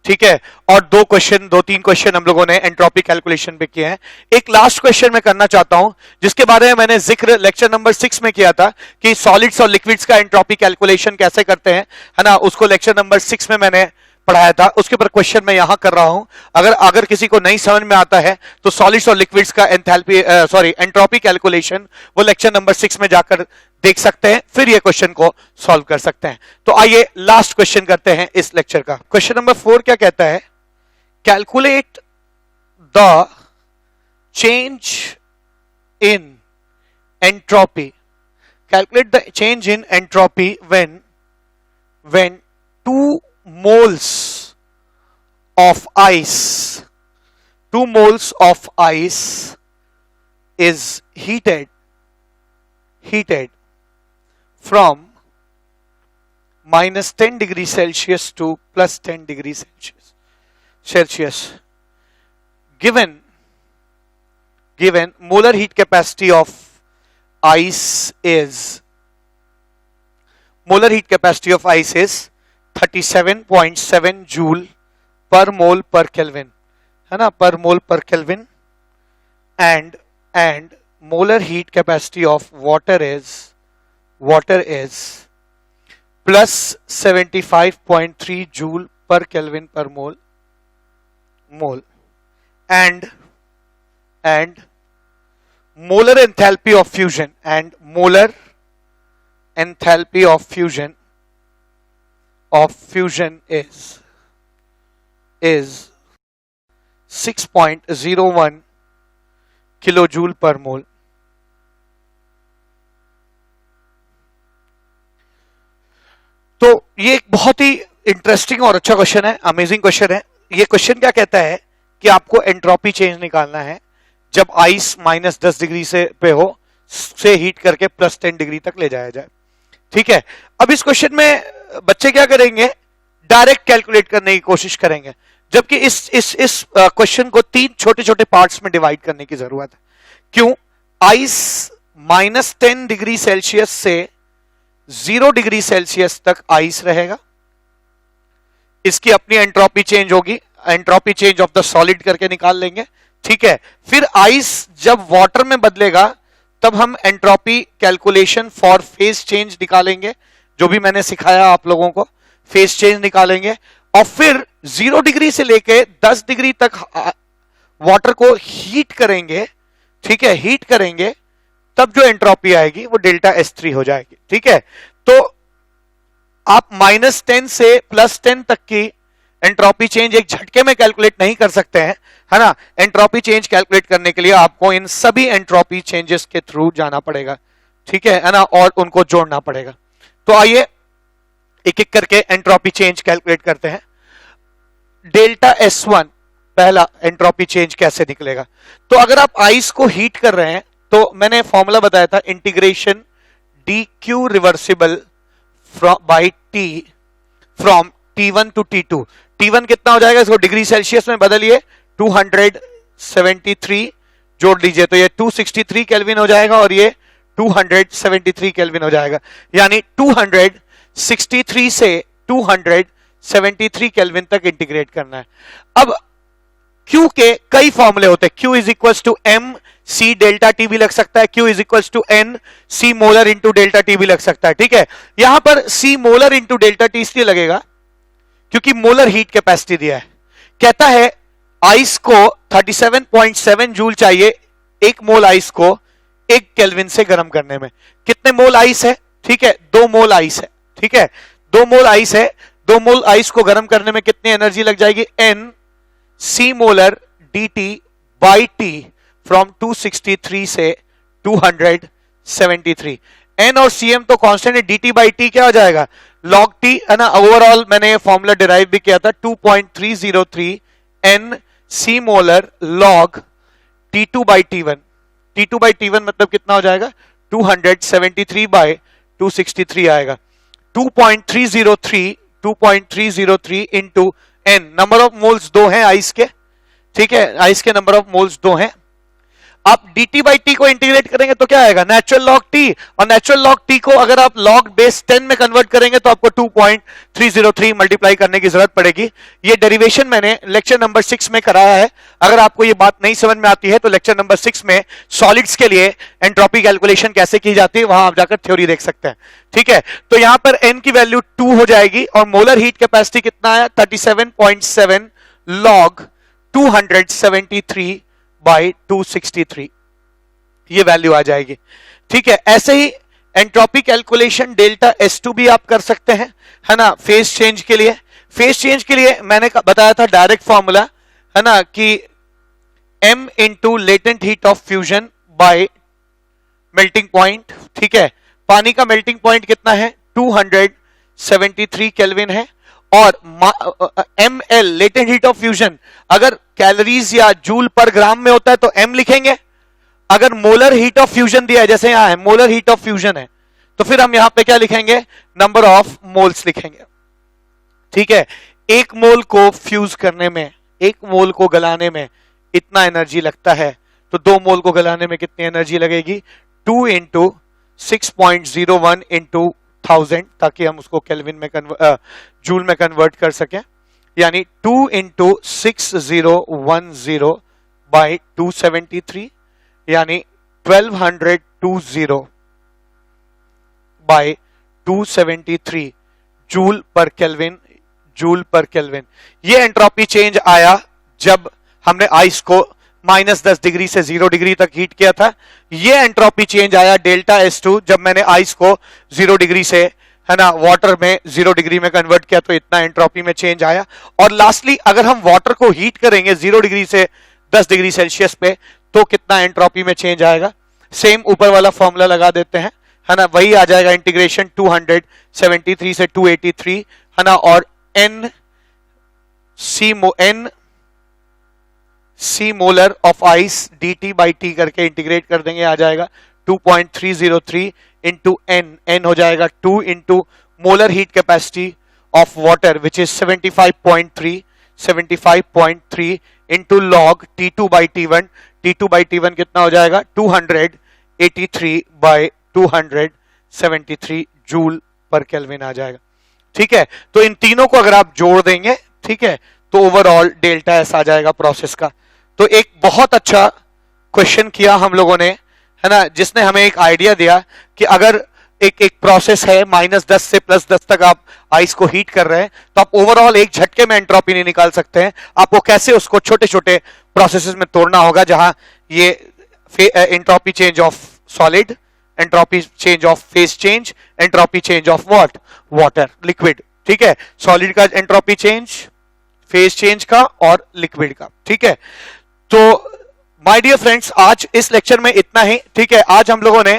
ठीक है, और 2-3 क्वेश्चन हम लोगों ने एंट्रोपी कैलकुलेशन पे किए हैं। एक लास्ट क्वेश्चन मैं करना चाहता हूं जिसके बारे में मैंने जिक्र लेक्चर नंबर 6 में किया था कि सॉलिड्स और लिक्विड्स का एंट्रोपी कैलकुलेशन कैसे करते हैं, है ना, उसको लेक्चर नंबर 6 में मैंने पढ़ाया था। उसके ऊपर क्वेश्चन मैं यहां कर रहा हूं। अगर किसी को नहीं समझ में आता है तो सॉलिड्स और लिक्विड्स का एंट्रोपी कैलकुलेशन वो लेक्चर नंबर 6 में जाकर देख सकते हैं, फिर ये क्वेश्चन को सॉल्व कर सकते हैं। तो आइए लास्ट क्वेश्चन करते हैं इस लेक्चर का। क्वेश्चन नंबर 4 क्या कहता है, calculate the change in entropy, calculate the change in entropy when 2 moles of ice is heated from -10 degrees Celsius to +10 degrees Celsius. Given molar heat capacity of ice is molar heat capacity of ice is 37.7 joule per mole per Kelvin, है ना, per mole per Kelvin, and molar heat capacity of water is plus 75.3 joule per Kelvin per mole, and molar enthalpy of fusion, and molar enthalpy of fusion is 6.01 kilojoule per mole. तो ये एक बहुत ही interesting और अच्छा question है, amazing question है। ये question क्या कहता है कि आपको एंट्रोपी चेंज निकालना है जब आइस -10 डिग्री से पे हो, से हीट करके +10 डिग्री तक ले जाया जाए। ठीक है, अब इस क्वेश्चन में बच्चे क्या करेंगे, डायरेक्ट कैलकुलेट करने की कोशिश करेंगे, जबकि इस क्वेश्चन को 3 छोटे छोटे पार्ट्स में डिवाइड करने की जरूरत है। क्यों? आइस -10 डिग्री सेल्सियस से 0 डिग्री सेल्सियस तक आइस रहेगा, इसकी अपनी एंट्रोपी चेंज होगी, entropy change of the solid करके निकाल लेंगे। ठीक है, फिर आइस जब वाटर में बदलेगा तब हम entropy calculation for phase change निकालेंगे, जो भी मैंने सिखाया आप लोगों को, फेज चेंज निकालेंगे, और फिर 0 डिग्री से लेके 10 डिग्री तक वाटर को हीट करेंगे। ठीक है, हीट करेंगे तब जो एंट्रोपी आएगी वो डेल्टा S3 हो जाएगी। ठीक है, तो आप -10 से +10 तक की एंट्रोपी चेंज एक झटके में कैलकुलेट नहीं कर सकते हैं, है ना। एंट्रोपी चेंज कैलकुलेट करने के लिए आपको इन सभी एंट्रोपी चेंजेस के थ्रू जाना पड़ेगा। ठीक है ना, और उनको जोड़ना पड़ेगा। तो आइए एक एक करके एंट्रोपी चेंज कैलकुलेट करते हैं। डेल्टा S1 पहला एंट्रोपी चेंज कैसे निकलेगा? तो अगर आप आइस को हीट कर रहे हैं तो मैंने फॉर्मूला बताया था, integration dq reversible by t from T1 to T2। T1 कितना हो जाएगा, इसको डिग्री सेल्सियस में बदलिए, 273 जोड़ लीजिए तो ये 263 केल्विन हो जाएगा, और ये 273 केल्विन हो जाएगा, यानी 263 से 273 केल्विन तक इंटीग्रेट करना है। अब Q के कई फॉर्मूले होते हैं, Q is equal to M C delta T भी लग सकता है, Q is equal to N C molar into delta T भी लग सकता है। ठीक है, यहां पर C molar into delta T इसलिए लगेगा क्योंकि मोलर हीट कैपेसिटी दिया है। कहता है आइस को 37.7 जूल चाहिए, 1 मोल आइस को 1 केल्विन से गर्म करने में। कितने मोल आइस है? ठीक है, 2 मोल आइस है। ठीक है, 2 मोल आइस है, 2 मोल आइस को गर्म करने में कितनी एनर्जी लग जाएगी? N C molar dt by T from 263 से 273। N और Cm तो कांस्टेंट है, dt बाई T क्या हो जाएगा? log T, है ना। ओवरऑल मैंने ये फॉर्मूला डिराइव भी किया था, 2.303 N C molar log T2 by T1। T2 by T1 मतलब कितना हो जाएगा? 273 बाई 263 आएगा। 2.303 into N, number of moles 2 हैं आइस के। ठीक है, आइस के नंबर ऑफ मोल्स 2 हैं। आप dt बाई टी को इंटीग्रेट करेंगे तो क्या आएगा? नेचुरल लॉग टी, और नेचुरल लॉग टी को अगर आप लॉग बेस 10 में कन्वर्ट करेंगे तो आपको 2.303 मल्टीप्लाई करने की जरूरत पड़ेगी। ये डेरिवेशन मैंने लेक्चर नंबर 6 में कराया है। अगर आपको ये बात नहीं समझ में आती है तो लेक्चर नंबर 6 में सॉलिड्स के लिए एंट्रोपी कैलकुलेशन कैसे की जाती है वहां आप जाकर थ्योरी देख सकते हैं। ठीक है, तो यहां पर n की वैल्यू 2 हो जाएगी, और मोलर हीट कैपेसिटी कितना है? 37.7 लॉग 273 बाई 263, ये वैल्यू आ जाएगी। ठीक है, ऐसे ही एंट्रोपी कैलकुलेशन डेल्टा S2 भी आप कर सकते हैं, है ना। फेज चेंज के लिए, फेज चेंज के लिए मैंने बताया था डायरेक्ट फॉर्मूला, है ना, कि M into latent heat of fusion bye melting point. ठीक है, पानी का मेल्टिंग पॉइंट कितना है? 273 केल्विन है, और ml latent heat of fusion अगर कैलोरीज या जूल पर ग्राम में होता है तो m लिखेंगे। अगर मोलर हीट ऑफ फ्यूजन दिया है, जैसे यहां है मोलर हीट ऑफ फ्यूजन है, तो फिर हम यहां पे क्या लिखेंगे? नंबर ऑफ मोल्स लिखेंगे। ठीक है, 1 मोल को फ्यूज करने में, 1 मोल को गलाने में इतना एनर्जी लगता है, तो 2 मोल को गलाने में कितनी एनर्जी लगेगी? 2 इंटू 6.01 इंटू 1000 ताकि हम उसको केल्विन में जूल में कन्वर्ट कर सकें, यानी 2 इंटू 6010 बाई 273 यानी 1220 बाई 273 जूल पर केल्विन, जूल पर केल्विन। ये एंट्रोपी चेंज आया जब हमने आइस को -10 डिग्री से 0 डिग्री तक हीट किया था। ये एंट्रोपी चेंज आया डेल्टा S2 जब मैंने आइस को 0 डिग्री से, है ना, वाटर में 0 डिग्री में कन्वर्ट किया, तो इतना एंट्रोपी में चेंज आया। और लास्टली अगर हम वाटर को हीट करेंगे 0 डिग्री से 10 डिग्री सेल्सियस पे, तो कितना एंट्रोपी में चेंज आएगा। सेम ऊपर वाला फॉर्मूला लगा देते हैं, है ना, वही आ जाएगा, इंटीग्रेशन 273 से 283, है ना, और n C molar of ice dt by t करके इंटीग्रेट कर देंगे, आ जाएगा 2.303 इंटू n हो जाएगा 2 into molar heat capacity of water which is 75.3 into log T2 by T1, T2 by T1 कितना हो जाएगा 283 बाई 273 जूल पर केल्विन आ जाएगा। ठीक है, तो इन तीनों को अगर आप जोड़ देंगे, ठीक है, तो ओवरऑल डेल्टा एस आ जाएगा प्रोसेस का। तो एक बहुत अच्छा क्वेश्चन किया हम लोगों ने, है ना, जिसने हमें एक आइडिया दिया कि अगर एक प्रोसेस है -10 से +10 तक आप आइस को हीट कर रहे हैं, तो आप ओवरऑल एक झटके में एंट्रोपी नहीं निकाल सकते हैं। आपको कैसे उसको छोटे छोटे प्रोसेसेस में तोड़ना होगा, जहां ये entropy change of solid, entropy change of phase change, entropy change of what, water, liquid. ठीक है, सॉलिड का एंट्रोपी चेंज, फेज चेंज का और लिक्विड का। ठीक है, तो माय डियर फ्रेंड्स, आज इस लेक्चर में इतना ही। ठीक है, आज हम लोगों ने,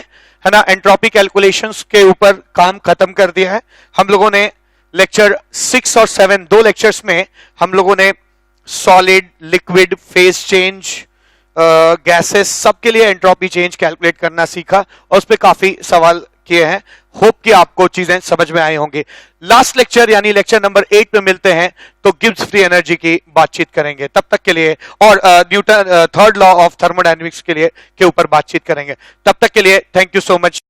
है ना, एंट्रोपी कैलकुलेशंस के ऊपर काम खत्म कर दिया है। हम लोगों ने लेक्चर 6 और 7 दो लेक्चर्स में हम लोगों ने solid, liquid, phase change, gases, सबके लिए एंट्रोपी चेंज कैलकुलेट करना सीखा और उस पर काफी सवाल किए हैं। होप कि आपको चीजें समझ में आई होंगी। लास्ट लेक्चर यानी लेक्चर नंबर 8 में मिलते हैं, तो गिब्स फ्री एनर्जी की बातचीत करेंगे। तब तक के लिए, और Newton third law of thermodynamics के ऊपर बातचीत करेंगे। तब तक के लिए थैंक यू सो मच।